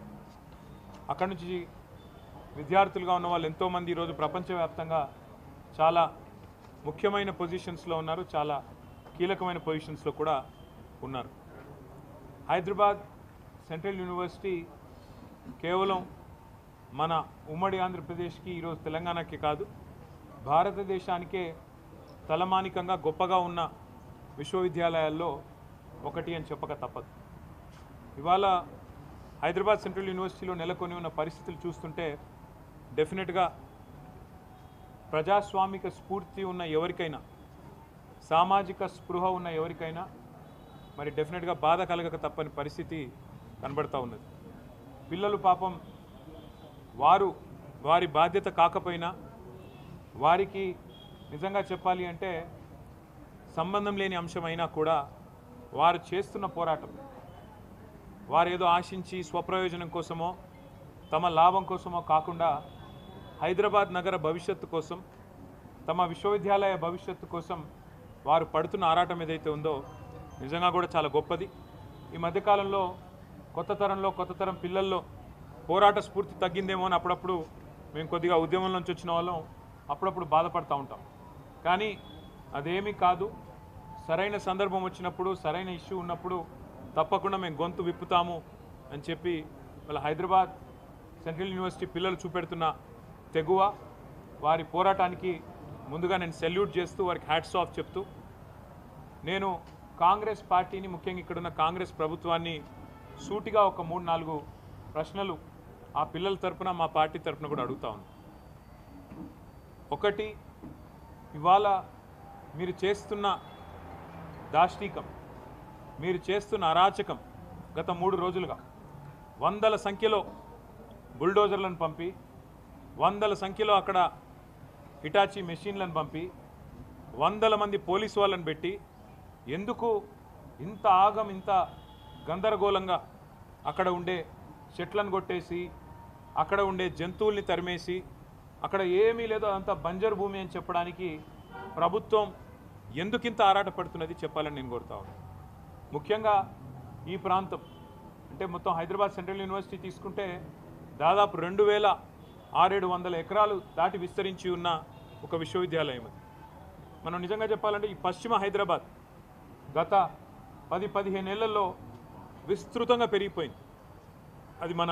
అక్కడి నుంచి విద్యార్థులుగా ఉన్న వాళ్ళు ఎంతోమంది ఈరోజు ప్రపంచవ్యాప్తంగా చాలా ముఖ్యమైన పొజిషన్స్లో ఉన్నారు, చాలా కీలకమైన పొజిషన్స్లో కూడా ఉన్నారు. హైదరాబాద్ సెంట్రల్ యూనివర్సిటీ కేవలం మన ఉమ్మడి ఆంధ్రప్రదేశ్కి ఈరోజు తెలంగాణకి కాదు భారతదేశానికే తలమానికంగా గొప్పగా ఉన్న విశ్వవిద్యాలయాల్లో ఒకటి అని చెప్పక తప్పదు. ఇవాళ హైదరాబాద్ సెంట్రల్ యూనివర్సిటీలో నెలకొని ఉన్న పరిస్థితులు చూస్తుంటే డెఫినెట్గా ప్రజాస్వామిక స్ఫూర్తి ఉన్న ఎవరికైనా, సామాజిక స్పృహ ఉన్న ఎవరికైనా మరి డెఫినెట్గా బాధ కలగక తప్పని పరిస్థితి కనబడతా ఉన్నది. పిల్లలు పాపం వారి బాధ్యత కాకపోయినా వారికి నిజంగా చెప్పాలి అంటే సంబంధం లేని అంశమైనా కూడా వారు చేస్తున్న పోరాటం, వారు ఏదో ఆశించి స్వప్రయోజనం కోసమో తమ లాభం కోసమో కాకుండా హైదరాబాద్ నగర భవిష్యత్తు కోసం, తమ విశ్వవిద్యాలయ భవిష్యత్తు కోసం వారు పడుతున్న ఆరాటం ఏదైతే ఉందో నిజంగా కూడా చాలా గొప్పది. ఈ మధ్యకాలంలో కొత్త తరం పిల్లల్లో పోరాట స్ఫూర్తి తగ్గిందేమో అని అప్పుడప్పుడు మేము కొద్దిగా ఉద్యమం నుంచి వచ్చిన వాళ్ళం అప్పుడప్పుడు బాధపడుతూ ఉంటాం. కానీ అదేమీ కాదు. సరైన సందర్భం వచ్చినప్పుడు, సరైన ఇష్యూ ఉన్నప్పుడు తప్పకుండా మేము గొంతు విప్పుతాము అని చెప్పి వాళ్ళ హైదరాబాద్ సెంట్రల్ యూనివర్సిటీ పిల్లలు చూపెడుతున్న తెగువ, వారి పోరాటానికి ముందుగా నేను సెల్యూట్ చేస్తూ వారికి హ్యాట్స్ ఆఫ్ చెప్తూ, నేను కాంగ్రెస్ పార్టీని, ముఖ్యంగా ఇక్కడున్న కాంగ్రెస్ ప్రభుత్వాన్ని సూటిగా ఒక 3-4 ప్రశ్నలు ఆ పిల్లల తరపున, మా పార్టీ తరపున కూడా అడుగుతా ఉన్నాను. ఒకటి, ఇవాళ మీరు చేస్తున్న దాష్టీకం, మీరు చేస్తున్న అరాచకం గత 3 రోజులుగా వందల సంఖ్యలో బుల్డోజర్లను పంపి, వందల సంఖ్యలో అక్కడ హిటాచీ మెషిన్లను పంపి, వందల మంది పోలీసు వాళ్ళని పెట్టి ఎందుకు ఇంత ఆగం, ఇంత గందరగోళంగా అక్కడ ఉండే చెట్లను కొట్టేసి, అక్కడ ఉండే జంతువుల్ని తరిమేసి, అక్కడ ఏమీ లేదో అదంతా బంజరు భూమి అని చెప్పడానికి ప్రభుత్వం ఎందుకింత ఆరాటపడుతున్నది చెప్పాలని నేను కోరుతా ఉన్నాను. ముఖ్యంగా ఈ ప్రాంతం అంటే మొత్తం హైదరాబాద్ సెంట్రల్ యూనివర్సిటీ తీసుకుంటే దాదాపు 2600 ఎకరాలు దాటి విస్తరించి ఉన్న ఒక విశ్వవిద్యాలయం అది. మనం నిజంగా చెప్పాలంటే ఈ పశ్చిమ హైదరాబాద్ గత 10-15 ఏళ్లలో విస్తృతంగా పెరిగిపోయింది. అది మన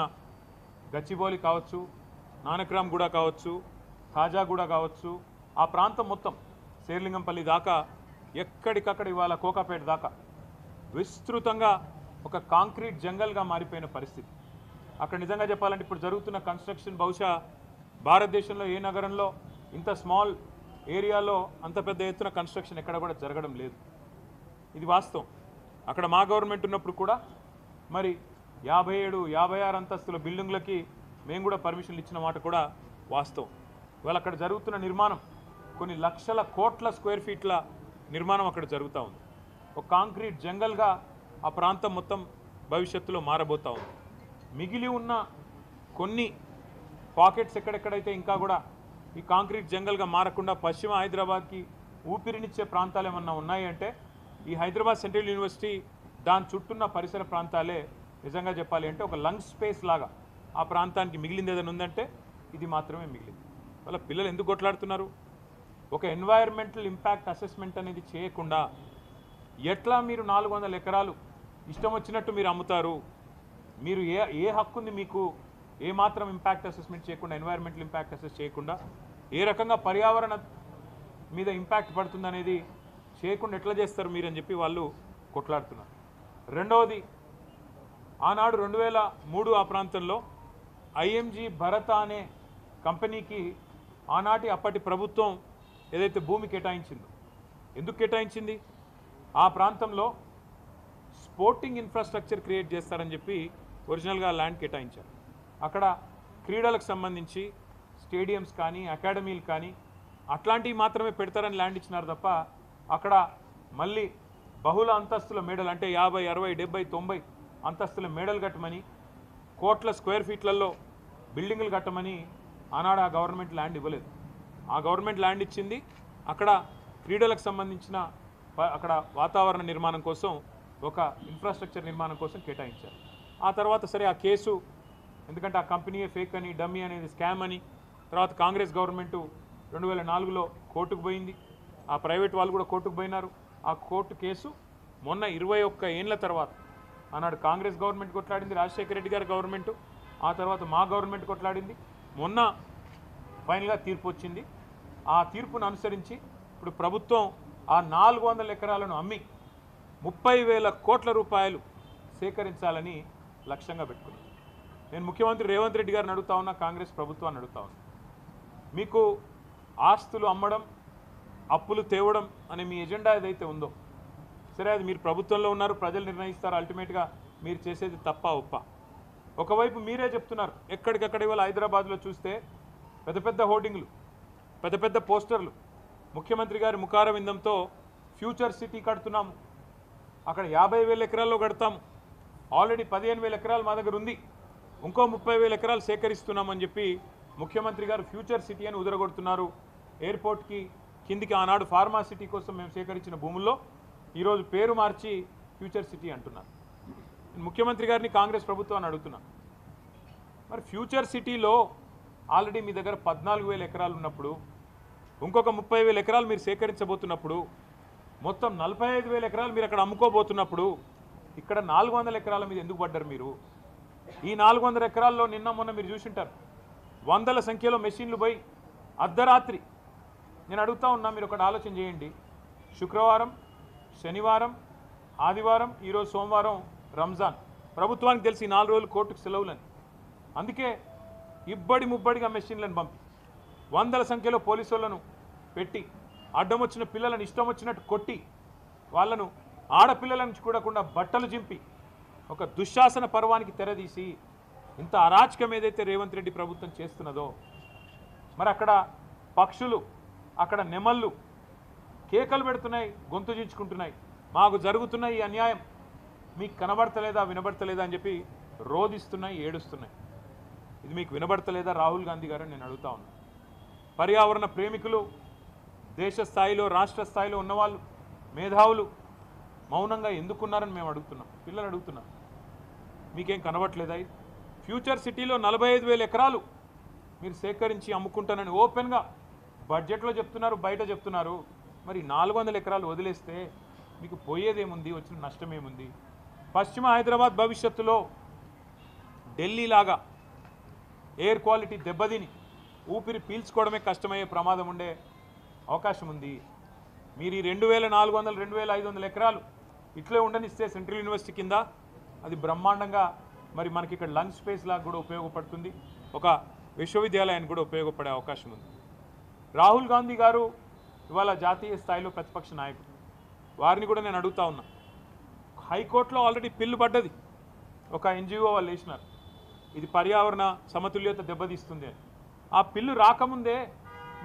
గచ్చిబౌలి కావచ్చు, నానక్రామ్గూడ కావచ్చు, ఖాజాగూడ కావచ్చు, ఆ ప్రాంతం మొత్తం శేర్లింగంపల్లి దాకా, ఎక్కడికక్కడ ఇవాళ కోకాపేట దాకా విస్తృతంగా ఒక కాంక్రీట్ జంగల్గా మారిపోయిన పరిస్థితి. అక్కడ నిజంగా చెప్పాలంటే ఇప్పుడు జరుగుతున్న కన్స్ట్రక్షన్ బహుశా భారతదేశంలో ఏ నగరంలో ఇంత స్మాల్ ఏరియాలో అంత పెద్ద ఎత్తున కన్స్ట్రక్షన్ ఎక్కడ కూడా జరగడం లేదు. ఇది వాస్తవం. అక్కడ మా గవర్నమెంట్ ఉన్నప్పుడు కూడా మరి 57-56 అంతస్తుల బిల్డింగ్లకి మేము కూడా పర్మిషన్లు ఇచ్చిన మాట కూడా వాస్తవం. ఇవాళ అక్కడ జరుగుతున్న నిర్మాణం కొన్ని లక్షల కోట్ల స్క్వేర్ ఫీట్ల నిర్మాణం అక్కడ జరుగుతూ ఉంది. ఒక కాంక్రీట్ జంగల్గా ఆ ప్రాంతం మొత్తం భవిష్యత్తులో మారబోతూ ఉంది. మిగిలి ఉన్న కొన్ని పాకెట్స్ ఎక్కడెక్కడైతే ఇంకా కూడా ఈ కాంక్రీట్ జంగల్గా మారకుండా పశ్చిమ హైదరాబాద్కి ఊపిరినిచ్చే ప్రాంతాలు ఏమన్నా ఉన్నాయి అంటే ఈ హైదరాబాద్ సెంట్రల్ యూనివర్సిటీ, దాని చుట్టూన్న పరిసర ప్రాంతాలే నిజంగా చెప్పాలి అంటే ఒక లంగ్ స్పేస్ లాగా ఆ ప్రాంతానికి మిగిలింది ఏదైనా ఉందంటే ఇది మాత్రమే మిగిలింది. వాళ్ళ పిల్లలు ఎందుకు కొట్లాడుతున్నారు? ఒక ఎన్వైర్మెంటల్ ఇంపాక్ట్ అసెస్మెంట్ అనేది చేయకుండా ఎట్లా మీరు 400 ఎకరాలు ఇష్టం వచ్చినట్టు మీరు అమ్ముతారు? మీరు ఏ హక్కు ఉంది మీకు? ఏ మాత్రం ఇంపాక్ట్ అసెస్మెంట్ చేయకుండా, ఎన్వైర్మెంటల్ ఇంపాక్ట్ అసెస్ చేయకుండా, ఏ రకంగా పర్యావరణ మీద ఇంపాక్ట్ పడుతుందనేది చేయకుండా ఎట్లా చేస్తారు మీరు అని చెప్పి వాళ్ళు కొట్లాడుతున్నారు. రెండవది, ఆనాడు 2003 ఆ ప్రాంతంలో ఐఎంజీ భరత అనే కంపెనీకి ఆనాటి అప్పటి ప్రభుత్వం ఏదైతే భూమి కేటాయించిందో, ఎందుకు కేటాయించింది? ఆ ప్రాంతంలో స్పోర్టింగ్ ఇన్ఫ్రాస్ట్రక్చర్ క్రియేట్ చేస్తారని చెప్పి ఒరిజినల్గా ల్యాండ్ కేటాయించారు. అక్కడ క్రీడలకు సంబంధించి స్టేడియంస్ కానీ, అకాడమీలు కానీ అట్లాంటివి మాత్రమే పెడతారని ల్యాండ్ ఇచ్చినారు తప్ప అక్కడ మళ్ళీ బహుళ అంతస్తుల మేడలు అంటే 50, 60, 70, 90 అంతస్తుల మేడలు కట్టమని, కోట్ల స్క్వేర్ ఫీట్లలో బిల్డింగులు కట్టమని ఆనాడు ఆ గవర్నమెంట్ ల్యాండ్ ఇవ్వలేదు. ఆ గవర్నమెంట్ ల్యాండ్ ఇచ్చింది అక్కడ క్రీడలకు సంబంధించిన అక్కడ వాతావరణ నిర్మాణం కోసం, ఒక ఇన్ఫ్రాస్ట్రక్చర్ నిర్మాణం కోసం కేటాయించారు. ఆ తర్వాత సరే ఆ కేసు, ఎందుకంటే ఆ కంపెనీయే ఫేక్ అని, డమ్మీ అనేది స్కామ్ అని, తర్వాత కాంగ్రెస్ గవర్నమెంటు 2004లో కోర్టుకు పోయింది. ఆ ప్రైవేట్ వాళ్ళు కూడా కోర్టుకు పోయినారు. ఆ కోర్టు కేసు మొన్న 21 ఏళ్ల తర్వాత ఆనాడు కాంగ్రెస్ గవర్నమెంట్ కొట్లాడింది, రాజశేఖర రెడ్డి గారి గవర్నమెంటు, ఆ తర్వాత మా గవర్నమెంట్ కొట్లాడింది. మొన్న ఫైనల్గా తీర్పు వచ్చింది. ఆ తీర్పును అనుసరించి ఇప్పుడు ప్రభుత్వం ఆ 400 ఎకరాలను అమ్మి 30,000 కోట్ల రూపాయలు సేకరించాలని లక్ష్యంగా పెట్టుకున్నాం. నేను ముఖ్యమంత్రి రేవంత్ రెడ్డి గారిని అడుగుతా ఉన్నా, కాంగ్రెస్ ప్రభుత్వాన్ని అడుగుతా ఉన్నా, మీకు ఆస్తులు అమ్మడం, అప్పులు తేవడం అనే మీ ఎజెండా ఏదైతే ఉందో, సరే అది మీరు ప్రభుత్వంలో ఉన్నారు, ప్రజలు నిర్ణయిస్తారు, అల్టిమేట్గా మీరు చేసేది తప్ప ఒప్ప. ఒకవైపు మీరే చెప్తున్నారు, ఎక్కడికక్కడ ఇవాళ హైదరాబాద్లో చూస్తే పెద్ద పెద్ద హోర్డింగ్లు, పెద్ద పెద్ద పోస్టర్లు, ముఖ్యమంత్రి గారి ముఖారవిందంతో ఫ్యూచర్ సిటీ కడుతున్నాము, అక్కడ 50,000 ఎకరాల్లో కడతాము, ఆల్రెడీ 15,000 ఎకరాలు మా దగ్గర ఉంది, ఇంకో 30,000 ఎకరాలు సేకరిస్తున్నామని చెప్పి ముఖ్యమంత్రి గారు ఫ్యూచర్ సిటీ అని ఉదరగొడుతున్నారు. ఎయిర్పోర్ట్కి కిందికి ఆనాడు ఫార్మా సిటీ కోసం మేము సేకరించిన భూముల్లో ఈరోజు పేరు మార్చి ఫ్యూచర్ సిటీ అంటున్నారు. ముఖ్యమంత్రి గారిని కాంగ్రెస్ ప్రభుత్వాన్ని అడుగుతున్నాను, మరి ఫ్యూచర్ సిటీలో ఆల్రెడీ మీ దగ్గర 14,000 ఎకరాలు ఉన్నప్పుడు, ఇంకొక 30,000 ఎకరాలు మీరు సేకరించబోతున్నప్పుడు, మొత్తం 45,000 ఎకరాలు మీరు అక్కడ అమ్ముకోబోతున్నప్పుడు, ఇక్కడ 400 ఎకరాల మీద ఎందుకు పడ్డారు మీరు? ఈ 400 ఎకరాల్లో నిన్న మొన్న మీరు చూసింటారు, వందల సంఖ్యలో మెషిన్లు పోయి అర్ధరాత్రి. నేను అడుగుతా ఉన్నా, మీరు ఒకటి ఆలోచన చేయండి, శుక్రవారం, శనివారం, ఆదివారం, ఈరోజు సోమవారం రంజాన్, ప్రభుత్వానికి తెలిసి 4 రోజులు కోర్టుకు సెలవులని, అందుకే ఇబ్బడి ముబ్బడిగా మెషిన్లను పంపి వందల సంఖ్యలో పోలీసు వాళ్ళను పెట్టి అడ్డం వచ్చిన పిల్లలను ఇష్టం వచ్చినట్టు కొట్టి వాళ్ళను ఆడపిల్లల నుంచి కూడకుండా బట్టలు చింపి ఒక దుశ్శాసన పర్వానికి తెరదీసి ఇంత అరాచకం ఏదైతే రేవంత్ రెడ్డి ప్రభుత్వం చేస్తున్నదో, మరి అక్కడ పక్షులు, అక్కడ నెమళ్ళు కేకలు పెడుతున్నాయి, గొంతు చించుకుంటున్నాయి, మాకు జరుగుతున్న ఈ అన్యాయం మీకు కనబడతలేదా, వినబడతలేదా అని చెప్పి రోధిస్తున్నాయి, ఏడుస్తున్నాయి. ఇది మీకు వినబడతలేదా రాహుల్ గాంధీ గారు నేను అడుగుతా ఉన్నా. పర్యావరణ ప్రేమికులు, దేశ స్థాయిలో రాష్ట్ర స్థాయిలో ఉన్నవాళ్ళు, మేధావులు మౌనంగా ఎందుకున్నారని మేము అడుగుతున్నాం, పిల్లలు అడుగుతున్నాం. మీకేం కనబడట్లేదా? ఫ్యూచర్ సిటీలో 45,000 ఎకరాలు మీరు సేకరించి అమ్ముకుంటానని ఓపెన్గా బడ్జెట్లో చెప్తున్నారు, బయట చెప్తున్నారు. మరి 400 ఎకరాలు వదిలేస్తే మీకు పోయేదేముంది, వచ్చిన నష్టం ఏముంది? పశ్చిమ హైదరాబాద్ భవిష్యత్తులో ఢిల్లీలాగా ఎయిర్ క్వాలిటీ దెబ్బతిని ఊపిరి పీల్చుకోవడమే కష్టమయ్యే ప్రమాదం ఉండే అవకాశం ఉంది. మీరు ఈ 2,400, 2,500 ఎకరాలు ఇట్లే ఉండనిస్తే సెంట్రల్ యూనివర్సిటీ కింద అది బ్రహ్మాండంగా మరి మనకి ఇక్కడ లంగ్ స్పేస్ లాగా కూడా ఉపయోగపడుతుంది, ఒక విశ్వవిద్యాలయానికి కూడా ఉపయోగపడే అవకాశం ఉంది. రాహుల్ గాంధీ గారు ఇవాళ జాతీయ స్థాయిలో ప్రతిపక్ష నాయకుడు, వారిని కూడా నేను అడుగుతా ఉన్నా. హైకోర్టులో ఆల్రెడీ పిల్లు పడ్డది, ఒక ఎన్జిఓ వాళ్ళు వేసినారు, ఇది పర్యావరణ సమతుల్యత దెబ్బతీస్తుంది అని. ఆ పిల్లు రాకముందే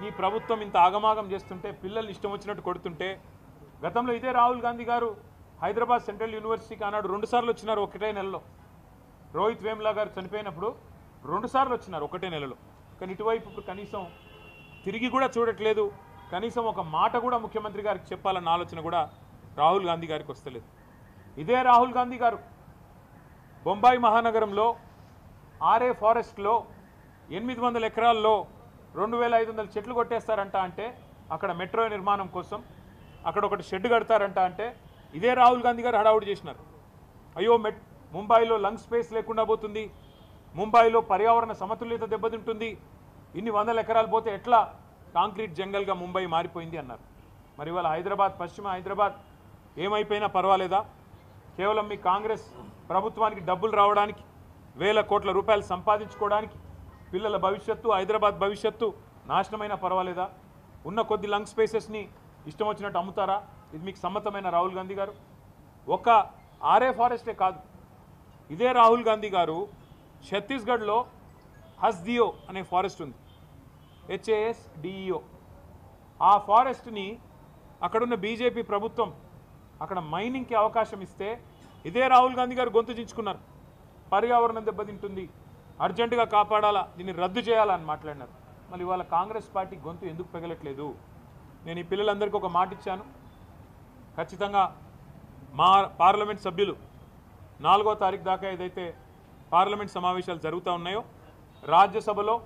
నీ ప్రభుత్వం ఇంత ఆగమాగం చేస్తుంటే, పిల్లల్ని ఇష్టం వచ్చినట్టు కొడుతుంటే, గతంలో ఇదే రాహుల్ గాంధీ గారు హైదరాబాద్ సెంట్రల్ యూనివర్సిటీకి ఆనాడు 2 సార్లు వచ్చినారు ఒకటే నెలలో. రోహిత్ వేములా గారు చనిపోయినప్పుడు 2 సార్లు వచ్చినారు ఒకటే నెలలో. కానీ ఇటువైపు ఇప్పుడు కనీసం తిరిగి కూడా చూడట్లేదు, కనీసం ఒక మాట కూడా ముఖ్యమంత్రి గారికి చెప్పాలన్న ఆలోచన కూడా రాహుల్ గాంధీ గారికి వస్తలేదు. ఇదే రాహుల్ గాంధీ గారు బొంబాయి మహానగరంలో ఆర్ఏ ఫారెస్ట్లో 800 ఎకరాల్లో 2,500 చెట్లు కొట్టేస్తారంట అంటే, అక్కడ మెట్రో నిర్మాణం కోసం అక్కడ ఒకటి షెడ్ కడతారంట అంటే, ఇదే రాహుల్ గాంధీ గారు హడావుడి చేసినారు. అయ్యో ముంబైలో లంగ్ స్పేస్ లేకుండా పోతుంది, ముంబైలో పర్యావరణ సమతుల్యత దెబ్బతింటుంది, ఇన్ని 100 ఎకరాలు పోతే ఎట్లా కాంక్రీట్ జంగల్గా ముంబై మారిపోయింది అన్నారు. మరి ఇవాళ హైదరాబాద్, పశ్చిమ హైదరాబాద్ ఏమైపోయినా పర్వాలేదా? కేవలం మీ కాంగ్రెస్ ప్రభుత్వానికి డబ్బులు రావడానికి, వేల కోట్ల రూపాయలు సంపాదించుకోవడానికి, పిల్లల భవిష్యత్తు, హైదరాబాద్ భవిష్యత్తు నాశనమైనా పర్వాలేదా? ఉన్న కొద్ది లంగ్ స్పేసెస్ని ఇష్టం వచ్చినట్టు అమ్ముతారా? ఇది మీకు సమ్మతమైన రాహుల్ గాంధీ గారు? ఒక ఆర్ఏ ఫారెస్టే కాదు, ఇదే రాహుల్ గాంధీ గారు ఛత్తీస్గఢ్లో హస్దియో అనే ఫారెస్ట్ ఉంది, HASDEO. ఆ ఫారెస్ట్ని అక్కడున్న బీజేపీ ప్రభుత్వం అక్కడ మైనింగ్కి అవకాశం ఇస్తే ఇదే రాహుల్ గాంధీ గారు గొంతు చించుకున్నారు. పర్యావరణం దెబ్బతింటుంది, అర్జెంటుగా కాపాడాలా, దీన్ని రద్దు చేయాలని మాట్లాడినారు. మళ్ళీ ఇవాళ కాంగ్రెస్ పార్టీ గొంతు ఎందుకు పెగలట్లేదు? నేను ఈ పిల్లలందరికీ ఒక మాట ఇచ్చాను, ఖచ్చితంగా మా పార్లమెంట్ సభ్యులు 4వ తారీఖు దాకా ఏదైతే పార్లమెంట్ సమావేశాలు జరుగుతూ ఉన్నాయో, రాజ్యసభలో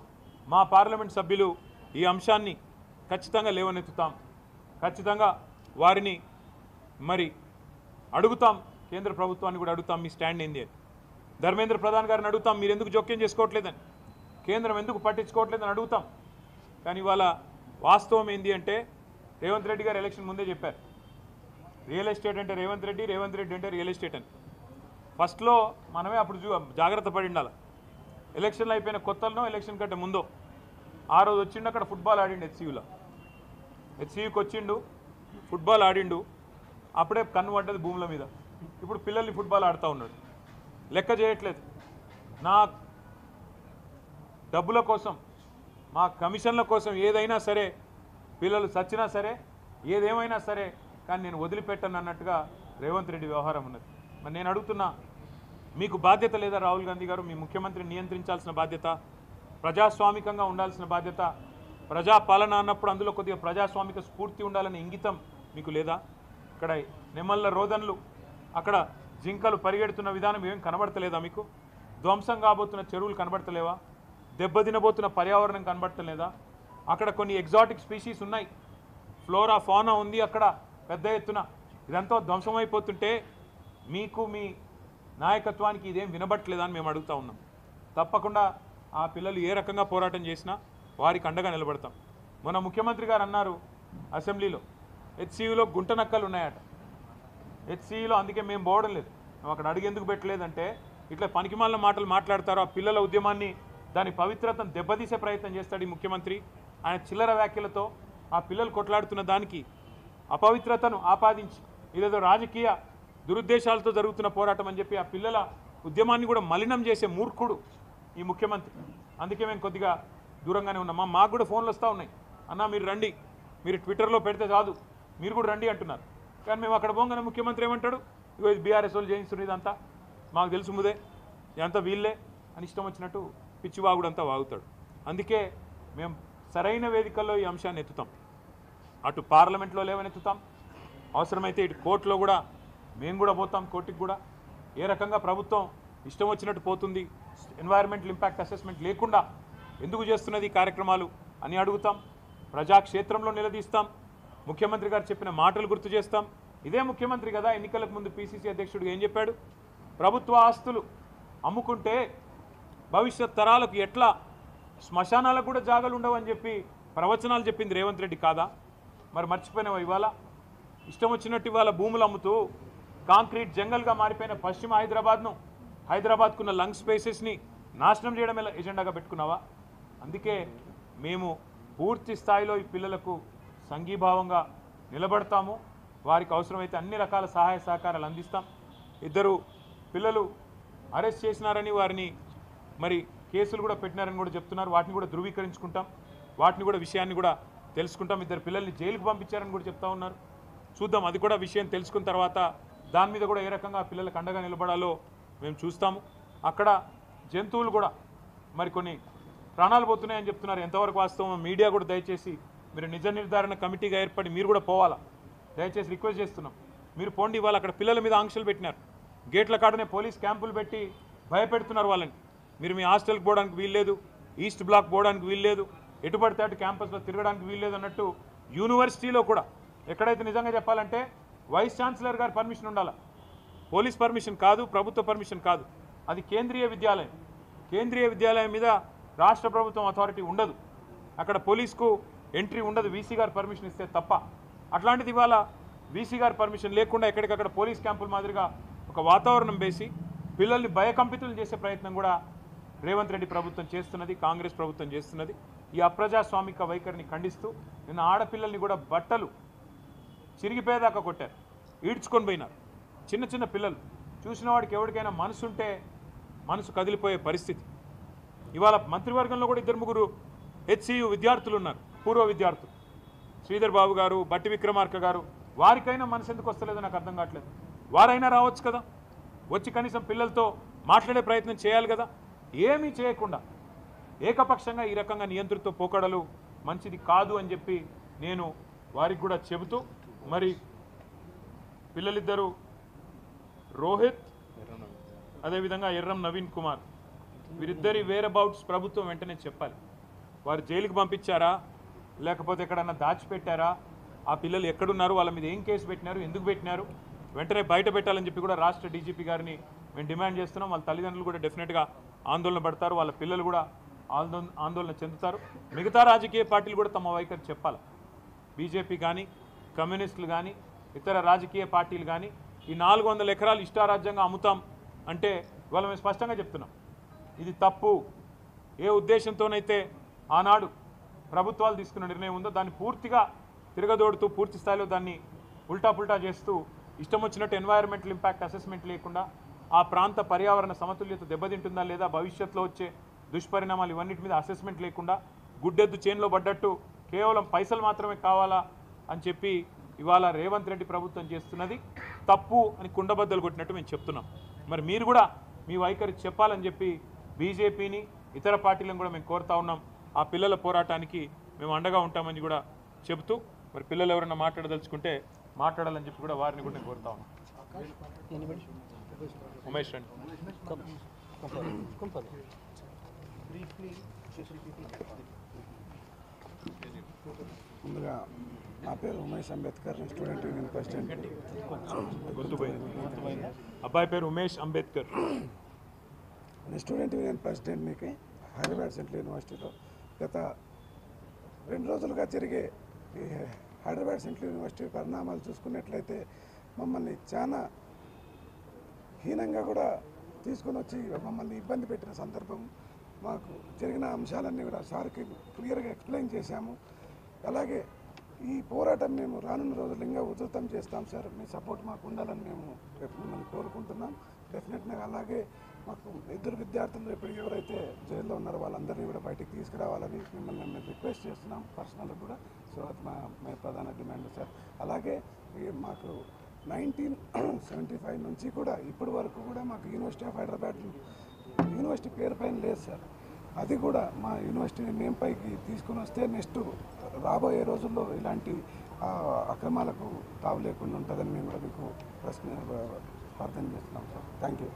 మా పార్లమెంట్ సభ్యులు ఈ అంశాన్ని ఖచ్చితంగా లేవనెత్తుతాం, ఖచ్చితంగా వారిని మరి అడుగుతాం, కేంద్ర ప్రభుత్వాన్ని కూడా అడుగుతాం మీ స్టాండ్ ఏంది అని. ధర్మేంద్ర ప్రధాన్ గారిని అడుగుతాం, మీరు ఎందుకు జోక్యం చేసుకోవట్లేదని, కేంద్రం ఎందుకు పట్టించుకోవట్లేదని అడుగుతాం. కానీ ఇవాళ వాస్తవం ఏంది అంటే, రేవంత్ రెడ్డి గారు ఎలక్షన్ ముందే చెప్పారు, రియల్ ఎస్టేట్ అంటే రేవంత్ రెడ్డి, రేవంత్ రెడ్డి అంటే రియల్ ఎస్టేట్ అని. ఫస్ట్లో మనమే అప్పుడు జాగ్రత్త పడి ఉండాలి. ఎలక్షన్లు అయిపోయిన కొత్తలో, ఎలక్షన్ కంటే ముందో ఆ రోజు వచ్చిండు, అక్కడ ఫుట్బాల్ ఆడిండు హెచ్సియూలో. హెచ్సియూకి వచ్చిండు, ఫుట్బాల్ ఆడిండు, అప్పుడే కన్ను పడ్డది భూముల మీద. ఇప్పుడు పిల్లల్ని ఫుట్బాల్ ఆడుతూ ఉన్నాడు, లెక్క చేయట్లేదు. నా డబ్బుల కోసం, మా కమిషన్ల కోసం ఏదైనా సరే, పిల్లలు చచ్చినా సరే, ఏదేమైనా సరే, కానీ నేను వదిలిపెట్టను అన్నట్టుగా రేవంత్ రెడ్డి వ్యవహారం ఉన్నది. మరి నేను అడుగుతున్నా, మీకు బాధ్యత లేదా రాహుల్ గాంధీ గారు? మీ ముఖ్యమంత్రిని నియంత్రించాల్సిన బాధ్యత, ప్రజాస్వామికంగా ఉండాల్సిన బాధ్యత, ప్రజాపాలన అన్నప్పుడు అందులో కొద్దిగా ప్రజాస్వామిక స్ఫూర్తి ఉండాలనే ఇంగితం మీకు లేదా? ఇక్కడ నెమళ్ళ రోదన్లు, అక్కడ జింకలు పరిగెడుతున్న విధానం ఏం కనబడతలేదా మీకు? ధ్వంసం కాబోతున్న చెరువులు కనబడతలేవా? దెబ్బతినబోతున్న పర్యావరణం కనబడతలేదా? అక్కడ కొన్ని ఎగ్జాటిక్ స్పీషీస్ ఉన్నాయి, ఫ్లోరా ఫానా ఉంది అక్కడ పెద్ద ఎత్తున. ఇదంతా ధ్వంసమైపోతుంటే మీకు, మీ నాయకత్వానికి ఇదేం వినబట్టలేదా అని మేము అడుగుతూ ఉన్నాం. తప్పకుండా ఆ పిల్లలు ఏ రకంగా పోరాటం చేసినా వారికి అండగా నిలబడతాం. మొన్న ముఖ్యమంత్రి గారు అన్నారు అసెంబ్లీలో, హెచ్సియూలో గుంట నక్కలు ఉన్నాయట. హెచ్సియూలో అందుకే మేము పోవడం లేదు, మేము అక్కడ అడిగేందుకు పెట్టలేదంటే ఇట్లా పనికిమాలిన మాటలు మాట్లాడతారు. ఆ పిల్లల ఉద్యమాన్ని, దాని పవిత్రతను దెబ్బతీసే ప్రయత్నం చేస్తాడు ఈ ముఖ్యమంత్రి. ఆయన చిల్లర వ్యాఖ్యలతో ఆ పిల్లలు కొట్లాడుతున్న దానికి అపవిత్రతను ఆపాదించి ఇదేదో రాజకీయ దురుద్దేశాలతో జరుగుతున్న పోరాటం అని చెప్పి ఆ పిల్లల ఉద్యమాన్ని కూడా మలినం చేసే మూర్ఖుడు ఈ ముఖ్యమంత్రి. అందుకే మేము కొద్దిగా దూరంగానే ఉన్నాం. మాకు కూడా ఫోన్లు వస్తూ ఉన్నాయి, అన్న మీరు రండి, మీరు ట్విట్టర్లో పెడితే కాదు, మీరు కూడా రండి అంటున్నారు. కానీ మేము అక్కడ పోగానే ముఖ్యమంత్రి ఏమంటాడు, ఇగో ఇది బీఆర్ఎస్ వాళ్ళు చేయిస్తున్నారు, ఇదంతా మాకు తెలుసు ముదే, ఇదంతా వీళ్ళే అని ఇష్టం వచ్చినట్టు పిచ్చివాగుడంతా వాగుతాడు. అందుకే మేము సరైన వేదికల్లో ఈ అంశాన్ని ఎత్తుతాం. అటు పార్లమెంట్లో లేవనెత్తుతాం, అవసరమైతే ఇటు కోర్టులో కూడా మేము కూడా పోతాం, కోర్టుకి కూడా. ఏ రకంగా ప్రభుత్వం ఇష్టం వచ్చినట్టు పోతుంది, ఎన్వైరన్మెంటల్ ఇంపాక్ట్ అసెస్మెంట్ లేకుండా ఎందుకు చేస్తున్నది ఈ కార్యక్రమాలు అని అడుగుతాం. ప్రజాక్షేత్రంలో నిలదీస్తాం. ముఖ్యమంత్రి గారు చెప్పిన మాటలు గుర్తు చేస్తాం. ఇదే ముఖ్యమంత్రి కదా ఎన్నికలకు ముందు పిసిసి అధ్యక్షుడిగా ఏం చెప్పాడు, ప్రభుత్వ ఆస్తులు అమ్ముకుంటే భవిష్యత్ తరాలకు ఎట్లా శ్మశానాలకు కూడా జాగాలు ఉండవని చెప్పి ప్రవచనాలు చెప్పింది రేవంత్ రెడ్డి కాదా? మరి మర్చిపోయినావా? ఇవాళ ఇష్టం వచ్చినట్టు ఇవాళ భూములు అమ్ముతూ కాంక్రీట్ జంగల్గా మారిపోయిన పశ్చిమ హైదరాబాద్కున్న లంగ్ స్పేసెస్ని నాశనం చేయడం ఎజెండాగా పెట్టుకున్నావా? అందుకే మేము పూర్తి స్థాయిలో ఈ పిల్లలకు సంఘీభావంగా నిలబడతాము. వారికి అవసరమైతే అన్ని రకాల సహాయ సహకారాలు అందిస్తాం. ఇద్దరు పిల్లలు అరెస్ట్ చేసినారని, వారిని మరి కేసులు కూడా పెట్టినారని కూడా చెప్తున్నారు. వాటిని కూడా ధృవీకరించుకుంటాం, వాటిని కూడా విషయాన్ని కూడా తెలుసుకుంటాం. ఇద్దరు పిల్లల్ని జైలుకు పంపించారని కూడా చెప్తా ఉన్నారు. చూద్దాం, అది కూడా విషయం తెలుసుకున్న తర్వాత దాని మీద కూడా ఏ రకంగా పిల్లలకు అండగా నిలబడాలో మేము చూస్తాము. అక్కడ జంతువులు కూడా మరి కొన్ని ప్రాణాలు పోతున్నాయని చెప్తున్నారు. ఎంతవరకు వాస్తవం మీడియా కూడా దయచేసి మీరు నిజ నిర్ధారణ కమిటీగా ఏర్పడి మీరు కూడా పోవాలా, దయచేసి రిక్వెస్ట్ చేస్తున్నాం. మీరు పోండి. ఇవాళ అక్కడ పిల్లల మీద ఆంక్షలు పెట్టినారు, గేట్ల కాడనే పోలీస్ క్యాంపులు పెట్టి భయపెడుతున్నారు వాళ్ళని. మీరు మీ హాస్టల్కి పోవడానికి వీల్లేదు, ఈస్ట్ బ్లాక్ పోవడానికి వీల్లేదు, ఎటు పడితే అటు క్యాంపస్లో తిరగడానికి వీల్లేదు అన్నట్టు యూనివర్సిటీలో కూడా ఎక్కడైతే నిజంగా చెప్పాలంటే వైస్ ఛాన్సలర్ గారి పర్మిషన్ ఉండాలి, పోలీస్ పర్మిషన్ కాదు, ప్రభుత్వ పర్మిషన్ కాదు. అది కేంద్రీయ విద్యాలయం. కేంద్రీయ విద్యాలయం మీద రాష్ట్ర ప్రభుత్వం అథారిటీ ఉండదు, అక్కడ పోలీస్కు ఎంట్రీ ఉండదు, వీసీ గారు పర్మిషన్ ఇస్తే తప్ప. అట్లాంటిది ఇవాళ వీసీ గారి పర్మిషన్ లేకుండా ఎక్కడికక్కడ పోలీస్ క్యాంపుల మాదిరిగా ఒక వాతావరణం వేసి పిల్లల్ని భయకంపితులు చేసే ప్రయత్నం కూడా రేవంత్ రెడ్డి ప్రభుత్వం చేస్తున్నది, కాంగ్రెస్ ప్రభుత్వం చేస్తున్నది. ఈ అప్రజాస్వామిక వైఖరిని ఖండిస్తూ నిన్న ఆడపిల్లల్ని కూడా బట్టలు చిరిగిపోయేదాకా కొట్టారు, ఈడ్చుకొని పోయినారు. చిన్న చిన్న పిల్లలు చూసిన వాడికి ఎవరికైనా మనసు ఉంటే మనసు కదిలిపోయే పరిస్థితి. ఇవాళ మంత్రివర్గంలో కూడా 2-3 హెచ్సియు విద్యార్థులు ఉన్నారు, పూర్వ విద్యార్థులు, శ్రీధర్ బాబు గారు, బట్టి విక్రమార్క గారు. వారికైనా మనసు ఎందుకు వస్తలేదో నాకు అర్థం కావట్లేదు. వారైనా రావచ్చు కదా, వచ్చి కనీసం పిల్లలతో మాట్లాడే ప్రయత్నం చేయాలి కదా. ఏమీ చేయకుండా ఏకపక్షంగా ఈ రకంగా నియంత్రిత పోకడలు మంచిది కాదు అని చెప్పి నేను వారికి కూడా చెబుతూ, మరి పిల్లలిద్దరూ రోహిత్ అదేవిధంగా ఎర్రం నవీన్ కుమార్, వీరిద్దరి వేర్ అబౌట్స్ ప్రభుత్వం వెంటనే చెప్పాలి. వారు జైలుకి పంపించారా లేకపోతే ఎక్కడన్నా దాచిపెట్టారా, ఆ పిల్లలు ఎక్కడున్నారు, వాళ్ళ మీద ఏం కేసు పెట్టినారు, ఎందుకు పెట్టినారు, వెంటనే బయట పెట్టాలని చెప్పి కూడా రాష్ట్ర డీజీపీ గారిని మేము డిమాండ్ చేస్తున్నాం. వాళ్ళ తల్లిదండ్రులు కూడా డెఫినెట్గా ఆందోళన పడతారు, వాళ్ళ పిల్లలు కూడా ఆందోళన చెందుతారు. మిగతా రాజకీయ పార్టీలు కూడా తమ వైఖరి చెప్పాలి. బీజేపీ కానీ, కమ్యూనిస్టులు కానీ, ఇతర రాజకీయ పార్టీలు కానీ ఈ 400 ఎకరాలు ఇష్టారాజ్యంగా అమ్ముతాం అంటే ఇవాళ మేము స్పష్టంగా చెప్తున్నాం, ఇది తప్పు. ఏ ఉద్దేశంతోనైతే ఆనాడు ప్రభుత్వాలు తీసుకున్న నిర్ణయం ఉందో దాన్ని పూర్తిగా తిరగదోడుతూ పూర్తి స్థాయిలో దాన్ని ఉల్టా చేస్తూ ఇష్టం వచ్చినట్టు ఎన్వైరన్మెంటల్ ఇంపాక్ట్ అసెస్మెంట్ లేకుండా ఆ ప్రాంత పర్యావరణ సమతుల్యత దెబ్బతింటుందా లేదా, భవిష్యత్తులో వచ్చే దుష్పరిణామాలు ఇవన్నిటి మీద అసెస్మెంట్ లేకుండా గుడ్డెద్దు చేనులో పడ్డట్టు కేవలం పైసలు మాత్రమే కావాలా అని చెప్పి ఇవాళ రేవంత్ రెడ్డి ప్రభుత్వం చేస్తున్నది తప్పు అని కుండబద్దలు కొట్టినట్టు మేము చెప్తున్నాం. మరి మీరు కూడా మీ వైఖరి చెప్పాలని చెప్పి బీజేపీని ఇతర పార్టీలను కూడా మేము కోరుతా ఉన్నాం. ఆ పిల్లల పోరాటానికి మేము అండగా ఉంటామని కూడా చెబుతూ మరి పిల్లలు ఎవరైనా మాట్లాడదలుచుకుంటే మాట్లాడాలని చెప్పి కూడా వారిని కూడా నేను కోరుతా ఉన్నాం. ఉమేష్ రండి. ముందుగా నా పేరు Umesh Ambedkar, student union president. అబ్బాయి పేరు ఉమేష్ అంబేద్కర్. నేను స్టూడెంట్ యూనియన్ ప్రెసిడెంట్కి హైదరాబాద్ సెంట్రల్ యూనివర్సిటీలో గత 2 రోజులుగా జరిగే ఈ హైదరాబాద్ సెంట్రల్ యూనివర్సిటీ పరిణామాలు చూసుకున్నట్లయితే మమ్మల్ని చాలా హీనంగా కూడా తీసుకొని వచ్చి మమ్మల్ని ఇబ్బంది పెట్టిన సందర్భం. మాకు జరిగిన అంశాలన్నీ కూడా సార్కి క్లియర్గా ఎక్స్ప్లెయిన్ చేశాము. అలాగే ఈ పోరాటం మేము రానున్న రోజులు ఇంకా ఉధృతం చేస్తాం సార్. మీ సపోర్ట్ మాకు ఉండాలని మేము మిమ్మల్ని కోరుకుంటున్నాం. డెఫినెట్గా అలాగే మాకు 2 విద్యార్థులు ఇప్పుడు ఎవరైతే జైల్లో ఉన్నారో వాళ్ళందరినీ కూడా బయటికి తీసుకురావాలని మిమ్మల్ని మేము రిక్వెస్ట్ చేస్తున్నాం పర్సనల్గా కూడా. సో అది మా ప్రధాన డిమాండ్ సార్. అలాగే మాకు 1975 నుంచి కూడా ఇప్పటి వరకు కూడా మాకు యూనివర్సిటీ ఆఫ్ హైదరాబాద్ యూనివర్సిటీ పేరు పైన లేదు సార్. అది కూడా మా యూనివర్సిటీ నేమ్ పైకి తీసుకుని వస్తే నెక్స్ట్ రాబోయే రోజుల్లో ఇలాంటి అక్రమాలకు తావు లేకుండా ఉంటుందని మేము కూడా మీకు ప్రార్థన చేస్తున్నాం sir. Thank you.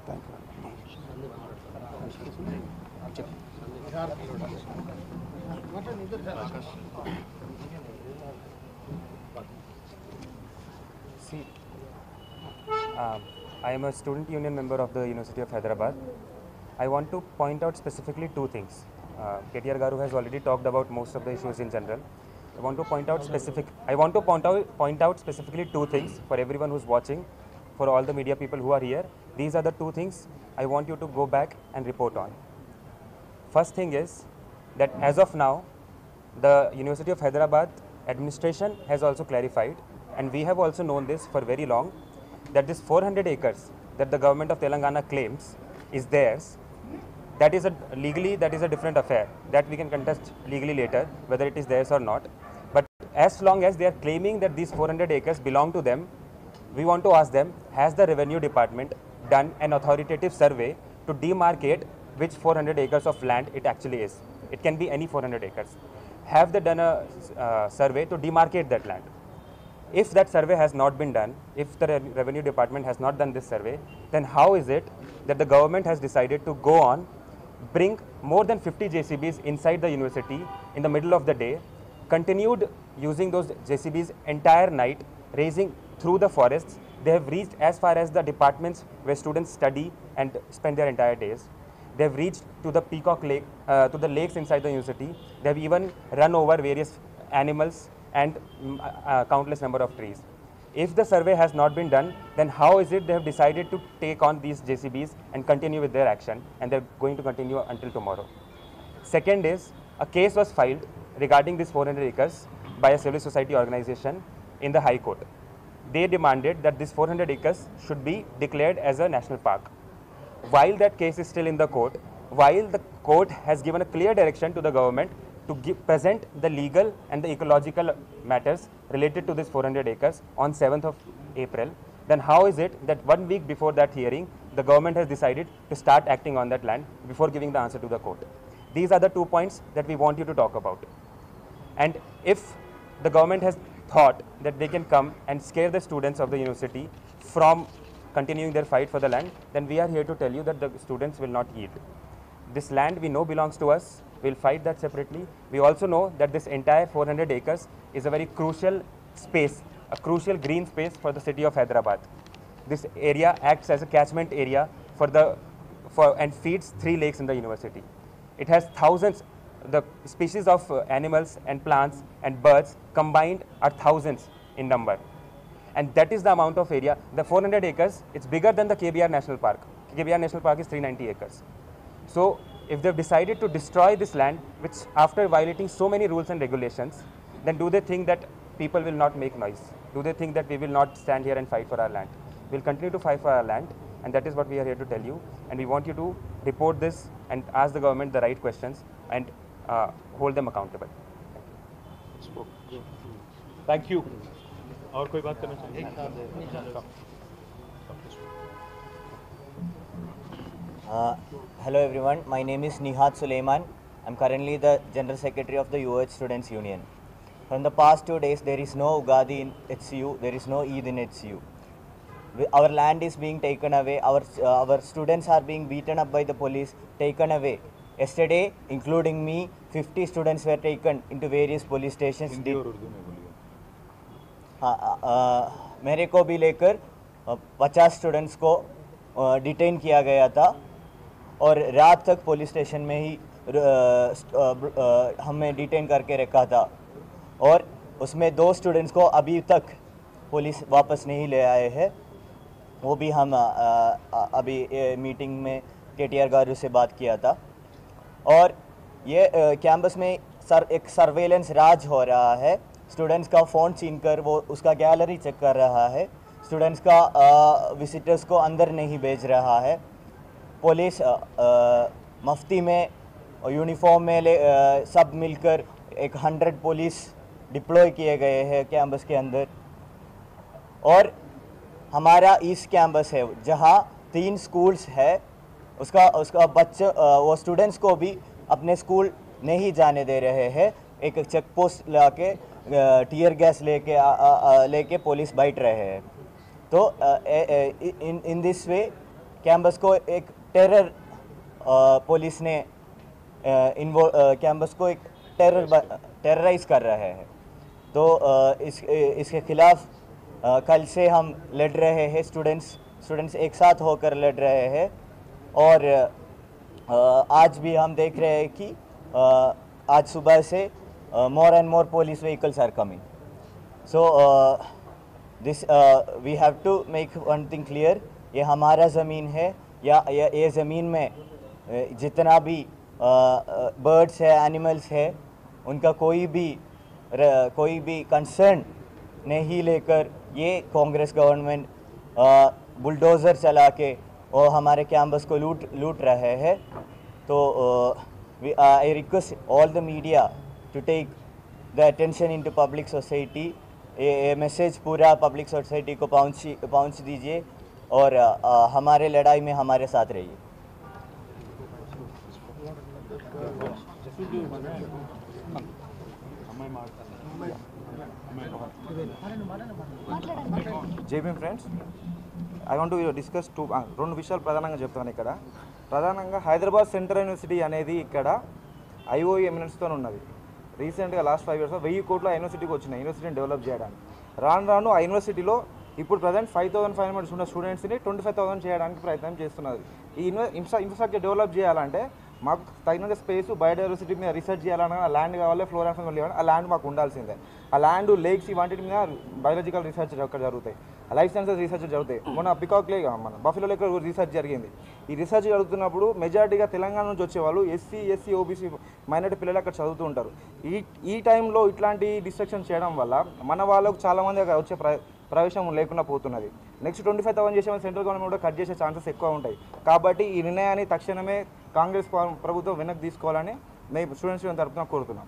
See, I am a student union member of the University of Hyderabad. I want to point out specifically 2 things. KTR Garu has already talked about most of the issues in general. I want to point out specifically 2 things for everyone who's watching, for all the media people who are here. These are the 2 things I want you to go back and report on. First thing is that as of now, the University of Hyderabad administration has also clarified, and we have also known this for very long, that this 400 acres that the government of Telangana claims is theirs. That is a different affair that we can contest legally later whether it is theirs or not. But as long as they are claiming that these 400 acres belong to them, we want to ask them, has the revenue department done an authoritative survey to demarcate which 400 acres of land it actually is? It can be any 400 acres. Have they done a survey to demarcate that land? If that survey has not been done, if the revenue department has not done this survey, then how is it that the government has decided to go on, bring more than 50 JCBs inside the university in the middle of the day, continued using those JCBs entire night, racing through the forests? They have reached as far as the departments where students study and spend their entire days. They have reached to the Peacock Lake, to the lakes inside the university. They have even run over various animals and countless number of trees. If the survey has not been done, then how is it they have decided to take on these JCBs and continue with their action, and they're going to continue until tomorrow? Second is, a case was filed regarding this 400 acres by a civil society organization in the High Court. They demanded that this 400 acres should be declared as a national park. While that case is still in the court, while the court has given a clear direction to the government to present the legal and the ecological matters related to this 400 acres on 7th of April, then how is it that 1 week before that hearing, the government has decided to start acting on that land before giving the answer to the court? These are the 2 points that we want you to talk about. And if the government has thought that they can come and scare the students of the university from continuing their fight for the land, then we are here to tell you that the students will not yield. This land we know belongs to us. We'll fight that separately. We also know that this entire 400 acres is a very crucial space, a crucial green space for the city of Hyderabad. This area acts as a catchment area and feeds 3 lakes in the university. It has thousands, the species of animals and plants and birds combined are thousands in number. and that is the amount of area. The 400 acres, it's bigger than the KBR National Park. KBR National Park is 390 acres. So if they've decided to destroy this land, which after violating so many rules and regulations, then do they think that people will not make noise? Do they think that we will not stand here and fight for our land? We'll continue to fight for our land, and that is what we are here to tell you. And we want you to report this and ask the government the right questions and hold them accountable. Thank you. और कोई बात करना चाहिए? Hello everyone, my name is Nihat Suleiman. I'm currently the General Secretary of the UH Students Union. From the past 2 days, there is no Ugadi in HCU, there is no Eid in HCU. Our land is being taken away, our students are being beaten up by the police, taken away. Yesterday, including me, 50 students were taken into various police stations. मेरे को भी लेकर 50 स्टूडेंट्स को डिटेन किया गया था और रात तक पुलिस स्टेशन में ही हमें डिटेन करके रखा था और उसमें 2 स्टूडेंट्स को अभी तक पुलिस वापस नहीं ले आए हैं। वो भी हम अभी मीटिंग में केटीआर गारू से बात किया था और ये कैंपस में एक सर्वेलेंस राज हो रहा है। स्टूडेंट्स का फ़ोन छीन कर वो उसका गैलरी चेक कर रहा है, स्टूडेंट्स का विजिटर्स को अंदर नहीं भेज रहा है। पुलिस मफ्ती में यूनिफॉर्म में सब मिलकर 100 पुलिस डिप्लॉय किए गए हैं कैंपस के अंदर और हमारा ईस्ट कैंपस है जहां 3 स्कूल्स है, उसका बच्चे वो स्टूडेंट्स को भी अपने स्कूल नहीं जाने दे रहे हैं। एक चेक पोस्ट लाके टीयर गैस लेके पुलिस बैठ रहे हैं। तो इन दिस वे कैंपस को एक पुलिस ने कैंपस को एक टेरराइज कर रहे हैं। तो इसके खिलाफ कल से हम लड़ रहे हैं, स्टूडेंट्स एक साथ होकर लड़ रहे हैं और आज भी हम देख रहे हैं कि आज सुबह से more and more police vehicles are coming. So this we have to make one thing clear, ये हमारा ज़मीन है या ये ज़मीन में जितना भी बर्ड्स है, एनिमल्स है, उनका कोई भी कंसर्न नहीं लेकर ये कांग्रेस गवर्नमेंट बुलडोज़र चला के और हमारे कैंपस को लूट रहे हैं। तो I request all the media to take the attention into public society, ये मैसेज पूरा पब्लिक सोसाइटी को पहुंच दीजिए और हमारे लड़ाई में हमारे साथ रहिए। JBM friends, I want to discuss రెండు విషయాలు ప్రధానంగా చెప్తాను. ఇక్కడ ప్రధానంగా హైదరాబాద్ సెంట్రల్ యూనివర్సిటీ అనేది ఇక్కడ ఐఓఈ ఎమినెన్స్తో ఉన్నది. రీసెంట్గా లాస్ట్ 5 years 1000 కోట్లు ఆ యూనివర్సిటీకి వచ్చినాయి యూనివర్సిటీని డెవలప్ చేయడానికి. రాను ఆ యూనివర్సిటీలో ఇప్పుడు ప్రజెంట్ 5500 ఉన్న స్టూడెంట్స్ని 25,000 చేయడానికి ప్రయత్నం చేస్తున్నది. ఈ ఇన్ఫ్రాస్ట్రక్చర్ డెవలప్ చేయాలంటే మాకు తగినంత స్పేస్, బయోడైవర్సిటీ మీద రీసెర్చ్ చేయాలన్నా ల్యాండ్ కావాలి, ఫ్లోరా ఫార్మ్ కావాలి, ఆ ల్యాండ్ మాకు ఉండాల్సిందే. ఆ ల్యాండ్, లేక్స్ ఇవాంటి మీద బయాలజికల్ రీసెర్చ్ అక్కడ జరుగుతాయి, లైఫ్ సైన్సెస్ రీసెర్చ్ జరుగుతాయి. మన పికాక్ లేక్, మన బఫెలో లేక్ రీసెర్చ్ జరిగింది. ఈ రీసెర్చ్ జరుగుతున్నప్పుడు మెజారిటీగా తెలంగాణ నుంచి వచ్చేవాళ్ళు ఎస్సీ, ఓబీసీ మైనారిటీ పిల్లలు అక్కడ చదువుతూ ఉంటారు. ఈ టైంలో ఇట్లాంటి డిస్ట్రక్షన్ చేయడం వల్ల మన వాళ్ళకు చాలామంది అక్కడ వచ్చే ప్రవేశం లేకుండా పోతున్నది. నెక్స్ట్ 25,000 చేసే సెంట్రల్ గవర్నమెంట్ కూడా కట్ చేసే ఛాన్సెస్ ఎక్కువ ఉంటాయి. కాబట్టి ఈ నిర్ణయాన్ని తక్షణమే కాంగ్రెస్ ప్రభుత్వం వెనక్కి తీసుకోవాలని మేము స్టూడెంట్స్ తరఫున కోరుతున్నాం.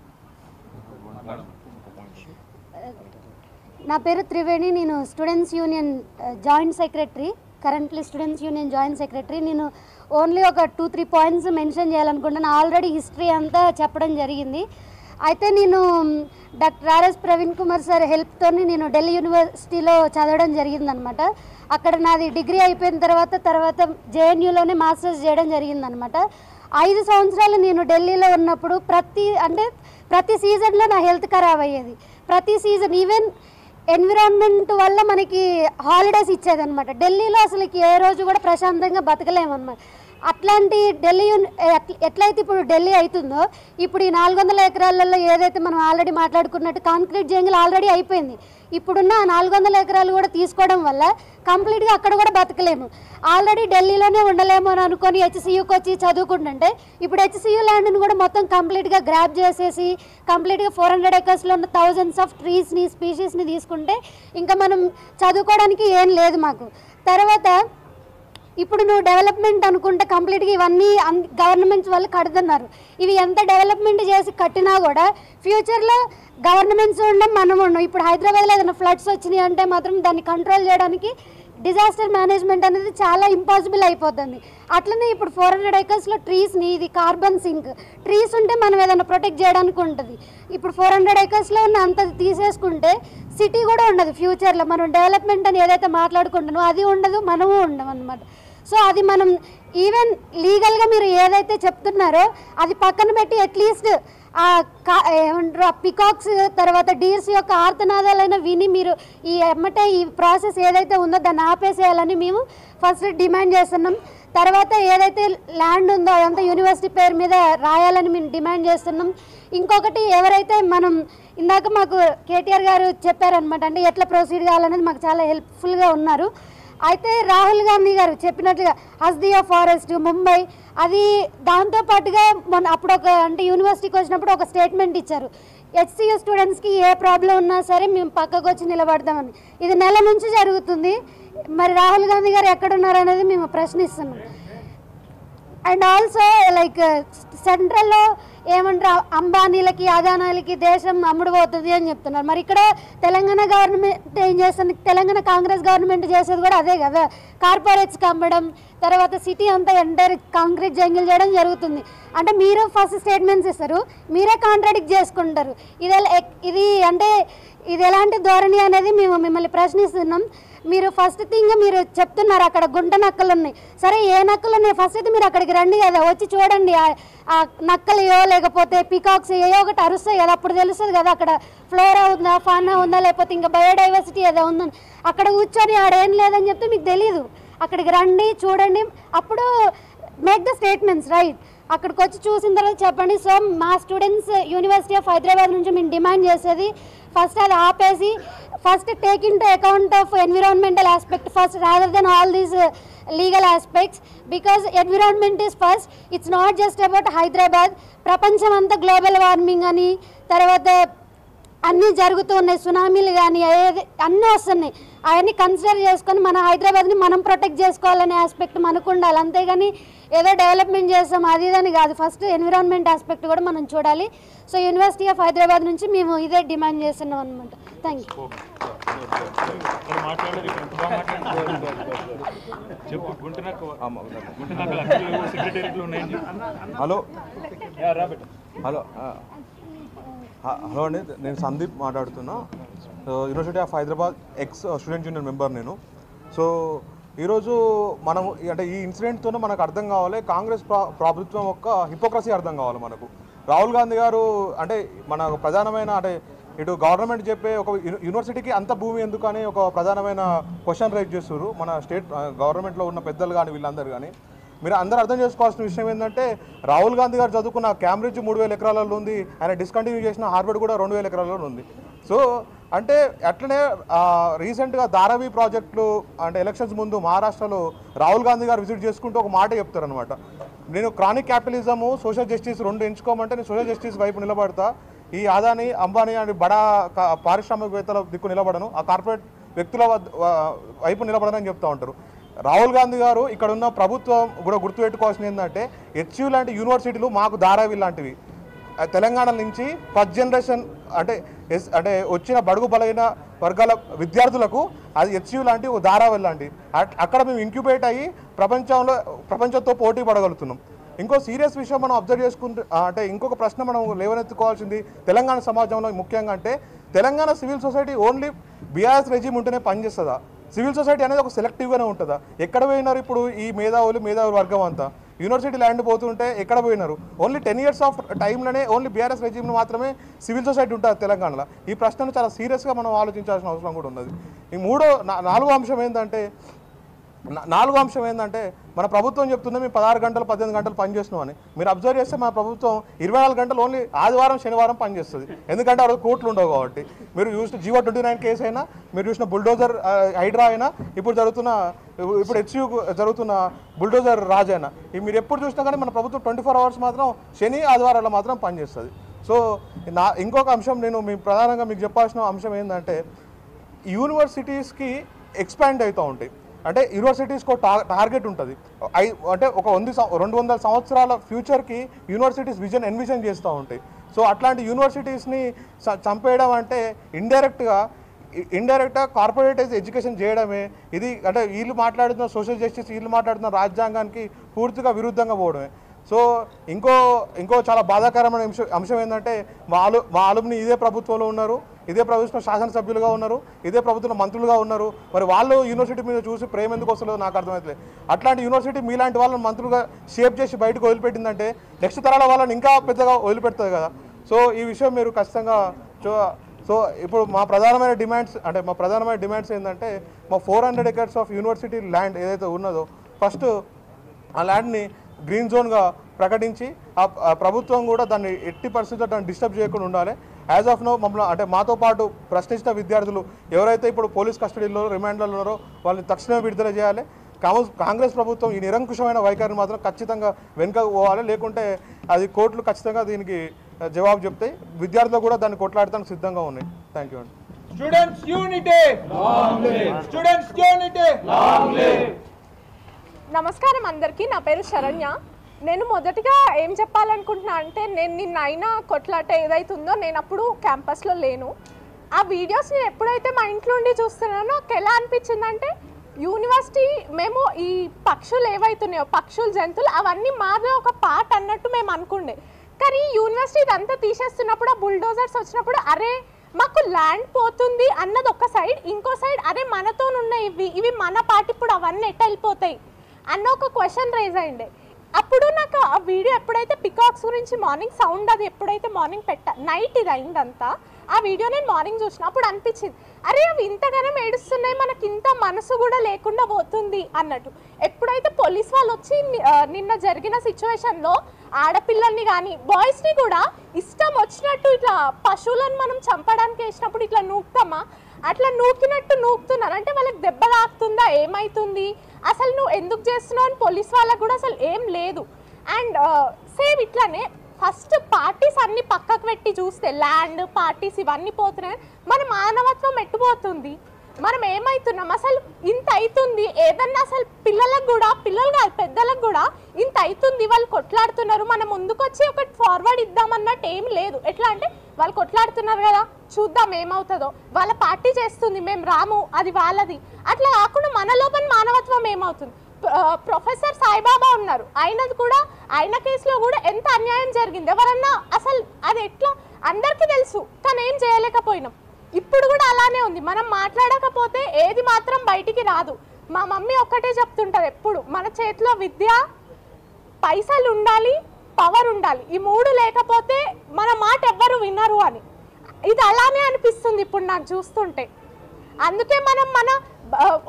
నా పేరు త్రివేణి, నేను students union joint secretary, currently students union joint secretary. నేను ఓన్లీ ఒక 2-3 పాయింట్స్ మెన్షన్ చేయాలనుకుంటున్నాను. ఆల్రెడీ హిస్టరీ అంతా చెప్పడం జరిగింది. అయితే నేను doctor RS Praveen Kumar sir హెల్ప్తో నేను ఢిల్లీ యూనివర్సిటీలో చదవడం జరిగిందనమాట. అక్కడ నాది డిగ్రీ అయిపోయిన తర్వాత జేఎన్యూలోనే మాస్టర్స్ చేయడం జరిగిందనమాట. 5 సంవత్సరాలు నేను ఢిల్లీలో ఉన్నప్పుడు ప్రతి సీజన్లో నా హెల్త్ ఖరాబ్ అయ్యేది. ప్రతి సీజన్ ఈవెన్ ఎన్విరాన్మెంట్ వల్ల మనకి హాలిడేస్ ఇచ్చేదనమాట. ఢిల్లీలో అసలుకి ఏ రోజు కూడా ప్రశాంతంగా బతకలేమన్నమాట. అట్లాంటి ఢిల్లీ ఎట్లయితే ఇప్పుడు ఢిల్లీ అవుతుందో ఇప్పుడు ఈ 400 ఎకరాలలో ఏదైతే మనం ఆల్రెడీ మాట్లాడుకున్నట్టు కాంక్రీట్ జంగిల్ ఆల్రెడీ అయిపోయింది. ఇప్పుడున్న 400 ఎకరాలు కూడా తీసుకోవడం వల్ల కంప్లీట్గా అక్కడ కూడా బతకలేము. ఆల్రెడీ ఢిల్లీలోనే ఉండలేము అని అనుకొని హెచ్సియూకి వచ్చి చదువుకుంటుంటే ఇప్పుడు హెచ్సియూ ల్యాండ్ని కూడా మొత్తం కంప్లీట్గా గ్రాప్ చేసేసి కంప్లీట్గా 400 ఎకర్స్లో ఉన్న థౌజండ్స్ ఆఫ్ ట్రీస్ని స్పీషీస్ని తీసుకుంటే ఇంకా మనం చదువుకోవడానికి ఏం లేదు మాకు. తర్వాత ఇప్పుడు నువ్వు డెవలప్మెంట్ అనుకుంటే కంప్లీట్గా ఇవన్నీ గవర్నమెంట్స్ వాళ్ళు కడుతున్నారు. ఇవి ఎంత డెవలప్మెంట్ చేసి కట్టినా కూడా ఫ్యూచర్లో గవర్నమెంట్స్ ఉండడం మనం ఉన్నాం. ఇప్పుడు హైదరాబాద్లో ఏదైనా ఫ్లడ్స్ వచ్చినాయి అంటే మాత్రం దాన్ని కంట్రోల్ చేయడానికి డిజాస్టర్ మేనేజ్మెంట్ అనేది చాలా ఇంపాసిబుల్ అయిపోతుంది. అట్లనే ఇప్పుడు 400 ఎకర్స్లో ట్రీస్ని, ఇది కార్బన్ సింక్, ట్రీస్ ఉంటే మనం ఏదైనా ప్రొటెక్ట్ చేయడానికి ఉంటుంది. ఇప్పుడు 400 ఎకర్స్లో ఉన్న అంత తీసేసుకుంటే సిటీ కూడా ఉండదు. ఫ్యూచర్లో మనం డెవలప్మెంట్ అని ఏదైతే మాట్లాడుకుంటున్నామో అది ఉండదు, మనము ఉండము అన్నమాట. సో అది మనం ఈవెన్ లీగల్గా మీరు ఏదైతే చెప్తున్నారో అది పక్కన పెట్టి అట్లీస్ట్ ఏమంటారు పికాక్స్ తర్వాత డీర్స్ యొక్క ఆర్తనాదాలైనా విని మీరు ఈ ఎమ్మటే ఈ ప్రాసెస్ ఏదైతే ఉందో దాన్ని ఆపేసేయాలని మేము ఫస్ట్ డిమాండ్ చేస్తున్నాం. తర్వాత ఏదైతే ల్యాండ్ ఉందో అదంతా యూనివర్సిటీ పేరు మీద రాయాలని మేము డిమాండ్ చేస్తున్నాం. ఇంకొకటి ఎవరైతే మనం ఇందాక మాకు కేటీఆర్ గారు చెప్పారనమాట, అంటే ఎట్లా ప్రొసీడ్ కావాలనేది మాకు చాలా హెల్ప్ఫుల్గా ఉన్నారు. అయితే రాహుల్ గాంధీ గారు చెప్పినట్లుగా హస్దియా ఫారెస్ట్ ముంబై అది దాంతోపాటుగా మొన్న అప్పుడు అంటే యూనివర్సిటీకి వచ్చినప్పుడు ఒక స్టేట్మెంట్ ఇచ్చారు, హెచ్సియూ స్టూడెంట్స్కి ఏ ప్రాబ్లం ఉన్నా సరే మేము పక్కకు వచ్చి నిలబడతామని. ఇది నెల నుంచి జరుగుతుంది. మరి రాహుల్ గాంధీ గారు ఎక్కడున్నారు అనేది మేము ప్రశ్నిస్తున్నాం. అండ్ ఆల్సో లైక్ సెంట్రల్లో ఏమంటారు అంబానీలకి అదానాలకి దేశం అమ్ముడుపోతుంది అని చెప్తున్నారు. మరి ఇక్కడ తెలంగాణ గవర్నమెంట్ ఏం చేస్తుంది, తెలంగాణ కాంగ్రెస్ గవర్నమెంట్ చేసేది కూడా అదే కదా, కార్పొరేట్స్కి అమ్మడం, తర్వాత సిటీ అంతా ఎంటైర్ కాంక్రీట్ జంగిల్ చేయడం జరుగుతుంది. అంటే మీరు ఫస్ట్ స్టేట్మెంట్స్ ఇస్తారు, మీరే కాంట్రాడిక్ట్ చేసుకుంటారు. ఇది అంటే ఇది ఎలాంటి ధోరణి అనేది మేము మిమ్మల్ని ప్రశ్నిస్తున్నాం. మీరు ఫస్ట్ థింగ్ మీరు చెప్తున్నారు అక్కడ గుంట నక్కలు ఉన్నాయి, సరే ఏ నక్కలు ఉన్నాయి ఫస్ట్ అయితే మీరు అక్కడికి రండి కదా, వచ్చి చూడండి ఆ నక్కలు లేకపోతే పికాక్స్ ఏయో ఒకటి అరుస్తాయి కదా, అప్పుడు తెలుస్తుంది కదా అక్కడ ఫ్లోరా ఉందా ఫానా ఉందా లేకపోతే ఇంకా బయోడైవర్సిటీ ఏదో ఉందని. అక్కడ కూర్చొని ఆడేం లేదని చెప్తే మీకు తెలీదు. అక్కడికి రండి చూడండి, అప్పుడు మేక్ ద స్టేట్మెంట్స్ రైట్. అక్కడికి వచ్చి చూసిన తర్వాత చెప్పండి. సో మా స్టూడెంట్స్ యూనివర్సిటీ ఆఫ్ హైదరాబాద్ నుంచి మేము డిమాండ్ చేసేది ఫస్ట్ అది ఆపేసి first take in to account of environmental aspect first rather than all these legal aspects, because environment is first. It's not just about Hyderabad, ప్రపంచం అంతా గ్లోబల్ వార్మింగ్ అని తర్వాత అన్నీ జరుగుతూ ఉన్నాయి, సునామీలు కానీ అన్నీ వస్తున్నాయి. అవన్నీ కన్సిడర్ చేసుకొని మన హైదరాబాద్ని మనం ప్రొటెక్ట్ చేసుకోవాలనే ఆస్పెక్ట్ మనకు ఉండాలి. అంతేగాని ఏదో డెవలప్మెంట్ చేస్తాం అది ఇదని కాదు, ఫస్ట్ ఎన్విరాన్మెంట్ ఆస్పెక్ట్ కూడా మనం చూడాలి. సో యూనివర్సిటీ ఆఫ్ హైదరాబాద్ నుంచి మేము ఇదే డిమాండ్ చేస్తున్నాం అనమాట. Thank you. Hello hello hello అండి, నేను సందీప్ మాట్లాడుతున్నా. University of Hyderabad X student union member నేను. సో ఈరోజు మనం అంటే ఈ ఇన్సిడెంట్తోనే మనకు అర్థం కావాలి కాంగ్రెస్ ప్రభుత్వం యొక్క హిపోక్రసీ అర్థం కావాలి మనకు. రాహుల్ గాంధీ గారు అంటే మన ప్రధానమైన అంటే ఇటు గవర్నమెంట్ చెప్పే ఒక యూనివర్సిటీకి అంత భూమి ఎందుకు అని ఒక ప్రధానమైన క్వశ్చన్ రైజ్ చేస్తున్నారు మన స్టేట్ గవర్నమెంట్లో ఉన్న పెద్దలు కానీ వీళ్ళందరూ కానీ. మీరు అందరూ అర్థం చేసుకోవాల్సిన విషయం ఏంటంటే రాహుల్ గాంధీ గారు చదువుకున్న క్యాంబ్రిడ్జ్ 3000 ఎకరాలలో ఉంది, ఆయన డిస్కంటిన్యూ చేసిన హార్వర్డ్ కూడా 2000 ఎకరాలలో ఉంది. సో అంటే అట్లనే రీసెంట్గా ధారావి ప్రాజెక్టులు అంటే ఎలక్షన్స్ ముందు మహారాష్ట్రలో రాహుల్ గాంధీ గారు విజిట్ చేసుకుంటూ ఒక మాట చెప్తారనమాట, నేను క్రానిక్ క్యాపిటలిజము సోషల్ జస్టిస్ రెండు ఎంచుకోమంటే నేను సోషల్ జస్టిస్ వైపు నిలబడతా, ఈ అదాని అంబానీ అని బడా పారిశ్రామికవేత్తల దిక్కు నిలబడను, ఆ కార్పొరేట్ వ్యక్తుల వైపు నిలబడనని చెప్తూ ఉంటారు. రాహుల్ గాంధీ గారు ఇక్కడ ఉన్న ప్రభుత్వం కూడా గుర్తుపెట్టుకోవాల్సింది ఏంటంటే హెచ్యూ లాంటి యూనివర్సిటీలు మాకు ధారావి లాంటివి తెలంగాణ నుంచి ఫస్ట్ జనరేషన్ అంటే వచ్చిన బడుగు బలైన వర్గాల విద్యార్థులకు అది హెచ్యూ లాంటి ధారావి లాంటి అక్కడ మేము ఇంక్యుబేట్ అయ్యి ప్రపంచంతో పోటీ పడగలుగుతున్నాం. ఇంకో సీరియస్ విషయం మనం అబ్జర్వ్ చేసుకుంటే అంటే ఇంకొక ప్రశ్న మనం లేవనెత్తుకోవాల్సింది తెలంగాణ సమాజంలో ముఖ్యంగా అంటే Telangana civil society only BRS regime ఉంటేనే పనిచేస్తుందా? సివిల్ సొసైటీ అనేది ఒక సెలెక్టివ్గానే ఉంటుందా? ఎక్కడ పోయినారు ఇప్పుడు ఈ మేధావులు వర్గం అంతా? యూనివర్సిటీ ల్యాండ్ పోతుంటే ఎక్కడ పోయినారు? ఓన్లీ 10 years ఆఫ్ టైంలోనే ఓన్లీ బీఆర్ఎస్ రెజీమ్ను మాత్రమే సివిల్ సొసైటీ ఉంటుంది తెలంగాణలో. ఈ ప్రశ్నను చాలా సీరియస్గా మనం ఆలోచించాల్సిన అవసరం కూడా ఉన్నది. ఈ నాలుగో అంశం ఏంటంటే నాలుగో అంశం ఏంటంటే మన ప్రభుత్వం చెప్తుంది మేము 16 గంటలు 18 గంటలు పనిచేస్తున్నాం అని. మీరు అబ్జర్వ్ చేస్తే మన ప్రభుత్వం 24 గంటలు ఓన్లీ ఆదివారం శనివారం పనిచేస్తుంది. ఎందుకంటే ఆ రోజు కోర్టులు ఉండవు కాబట్టి. మీరు చూసిన జీవో 29 కేసు అయినా, మీరు చూసిన బుల్డోజర్ హైడ్రా అయినా, ఇప్పుడు హెచ్యూ జరుగుతున్న బుల్డోజర్ రాజ్ అయినా, మీరు ఎప్పుడు చూసినా కానీ మన ప్రభుత్వం 24 అవర్స్ మాత్రం శని ఆదివారాల్లో మాత్రం పనిచేస్తుంది. సో ఇంకొక అంశం నేను ప్రధానంగా మీకు చెప్పాల్సిన అంశం ఏంటంటే యూనివర్సిటీస్కి ఎక్స్పాండ్ అవుతూ ఉంటాయి. అంటే యూనివర్సిటీస్కి టార్గెట్ ఉంటుంది. అంటే ఒక 200 సంవత్సరాల ఫ్యూచర్కి యూనివర్సిటీస్ ఎన్విజన్ చేస్తూ ఉంటాయి. సో అట్లాంటి యూనివర్సిటీస్ని చంపేయడం అంటే ఇండైరెక్ట్గా కార్పొరేటైజ్ ఎడ్యుకేషన్ చేయడమే. ఇది అంటే వీళ్ళు మాట్లాడుతున్న సోషల్ జస్టిస్, వీళ్ళు మాట్లాడుతున్న రాజ్యాంగానికి పూర్తిగా విరుద్ధంగా పోవడమే. సో ఇంకో చాలా బాధాకరమైన అంశం ఏంటంటే మా ఆలుమ్ని ఇదే ప్రభుత్వంలో ఉన్నారు, ఇదే ప్రభుత్వం శాసనసభ్యులుగా ఉన్నారు, ఇదే ప్రభుత్వంలో మంత్రులుగా ఉన్నారు. మరి వాళ్ళు యూనివర్సిటీ మీద చూసి ప్రేమ ఎందుకు వస్తుందో నాకు అర్థమవుతుంది. అట్లాంటి యూనివర్సిటీ మీలాంటి వాళ్ళని మంత్రులుగా షేప్ చేసి బయటకు వదిలిపెట్టిందంటే నెక్స్ట్ తరాల వాళ్ళని ఇంకా పెద్దగా వదిలిపెడుతుంది కదా. సో ఈ విషయం మీరు ఖచ్చితంగా సో ఇప్పుడు మా ప్రధానమైన డిమాండ్స్ ఏంటంటే మా 400 acres ఆఫ్ యూనివర్సిటీ ల్యాండ్ ఏదైతే ఉన్నదో ఫస్ట్ ఆ ల్యాండ్ని గ్రీన్ జోన్గా ప్రకటించి ఆ ప్రభుత్వం కూడా దాన్ని 80% దాన్ని డిస్టర్బ్ చేయకుండా ఉండాలి. యాజ్ ఆఫ్ నో మమ్మల్ని మాతో పాటు ప్రశ్నించిన విద్యార్థులు ఎవరైతే ఇప్పుడు పోలీస్ కస్టడీలో రిమాండ్లలో ఉన్నారో వాళ్ళని తక్షణమే విడుదల చేయాలి. కాంగ్రెస్ ప్రభుత్వం ఈ నిరంకుశమైన వైఖరిని మాత్రం ఖచ్చితంగా వెనుకకు పోవాలి. లేకుంటే అది కోర్టులు ఖచ్చితంగా దీనికి జవాబు చెప్తాయి. విద్యార్థులు కూడా దాన్ని కొట్లాడటానికి సిద్ధంగా ఉన్నాయి. థ్యాంక్ యూ అండి. Students unity, students unity. నమస్కారం అందరికీ. నా పేరు శరణ్య. నేను మొదటిగా ఏం చెప్పాలనుకుంటున్నా అంటే నేను నిన్న అయినా కొట్లాట ఏదైతుందో నేను అప్పుడు క్యాంపస్లో లేను. ఆ వీడియోస్ నేను ఎప్పుడైతే మా ఇంట్లో ఉండి చూస్తున్నానో నాకు ఎలా అనిపించిందంటే యూనివర్సిటీ మేము ఈ పక్షులు ఏవైతున్నాయో పక్షులు జంతువులు అవన్నీ మాలో ఒక పార్ట్ అన్నట్టు మేము అనుకుండే. కానీ యూనివర్సిటీ ఇదంతా తీసేస్తున్నప్పుడు ఆ బుల్డోజర్స్ వచ్చినప్పుడు అరే మాకు ల్యాండ్ పోతుంది అన్నది ఒక సైడ్, ఇంకో సైడ్ అరే మనతో ఉన్న ఇవి మన పార్ట్ ఇప్పుడు అవన్నీ ఎట్ట వెళ్ళిపోతాయి అన్న ఒక క్వశ్చన్ రేజ్ అయిండే. అప్పుడు నాకు ఆ వీడియో ఎప్పుడైతే పికాక్స్ గురించి మార్నింగ్ సౌండ్ అది ఎప్పుడైతే మార్నింగ్ నైట్ ఇది అయిందంతా ఆ వీడియో నేను మార్నింగ్ చూసిన అప్పుడు అనిపించింది అరే అవి ఇంతగానం ఏడుస్తున్నాయి మనకి ఇంత మనసు కూడా లేకుండా పోతుంది అన్నట్టు. ఎప్పుడైతే పోలీస్ వాళ్ళు వచ్చి నిన్న జరిగిన సిచ్యువేషన్లో ఆడపిల్లల్ని కానీ బాయ్స్ని కూడా ఇష్టం వచ్చినట్టు ఇట్లా పశువులను మనం చంపడానికి వేసినప్పుడు ఇట్లా నూకుతామా అట్లా నూకినట్టు నూకుతున్నారు. అంటే వాళ్ళకి దెబ్బ తాకుతుందా ఏమవుతుంది అసలు నువ్వు ఎందుకు చేస్తున్నావు అని పోలీస్ వాళ్ళకు కూడా అసలు ఏం లేదు. అండ్ సేమ్ ఇట్లానే ఫస్ట్ పార్టీస్ అన్ని పక్కకు పెట్టి చూస్తే ల్యాండ్ పార్టీస్ ఇవన్నీ పోతున్నాయి మన మానవత్వం ఎట్టుపోతుంది. మనం ఏమవుతున్నాం అసలు ఇంత అవుతుంది ఏదన్నా అసలు పిల్లలకు కూడా పిల్లలు కాదు పెద్దలకు కూడా ఇంత అవుతుంది వాళ్ళు కొట్లాడుతున్నారు మనం ముందుకొచ్చి ఒకటి ఫార్వర్డ్ ఇద్దామన్నట్టు ఏం లేదు. ఎట్లా అంటే వాళ్ళు కొట్లాడుతున్నారు కదా చూద్దాం ఏమవుతుందో, వాళ్ళ పార్టీ చేస్తుంది మేము రాము అది వాళ్ళది, అట్లా కాకుండా మన లోపల మానవత్వం ఏమవుతుంది. ప్రొఫెసర్ సాయిబాబా ఉన్నారు ఆయనది కూడా ఆయన కేసులో కూడా ఎంత అన్యాయం జరిగింది ఎవరన్నా అసలు అది ఎట్లా అందరికీ తెలుసు కానీ ఏం చేయలేకపోయినాం. ఇప్పుడు కూడా అలానే ఉంది మనం మాట్లాడకపోతే ఏది మాత్రం బయటికి రాదు. మా మమ్మీ ఒక్కటే చెప్తుంటారు ఎప్పుడు మన చేతిలో విద్య పైసలు ఉండాలి పవర్ ఉండాలి ఈ మూడు లేకపోతే మన మాట ఎవ్వరు వినరు అని. ఇది అలానే అనిపిస్తుంది ఇప్పుడు నాకు చూస్తుంటే. అందుకే మనం మన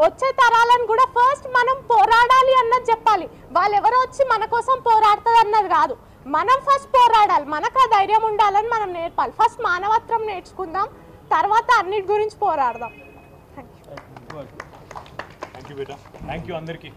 వచ్చే తరాలను కూడా ఫస్ట్ మనం పోరాడాలి అన్నది చెప్పాలి. వాళ్ళు ఎవరో వచ్చి మన కోసం పోరాడుతుంది అన్నది కాదు, మనం ఫస్ట్ పోరాడాలి. మనకు ఆ ధైర్యం ఉండాలని మనం నేర్పాలి. ఫస్ట్ మానవత్వం నేర్చుకుందాం తర్వాత అన్నిటి గురించి పోరాడదాం. థ్యాంక్ యూ బేటా. థ్యాంక్ యూ అందరికీ.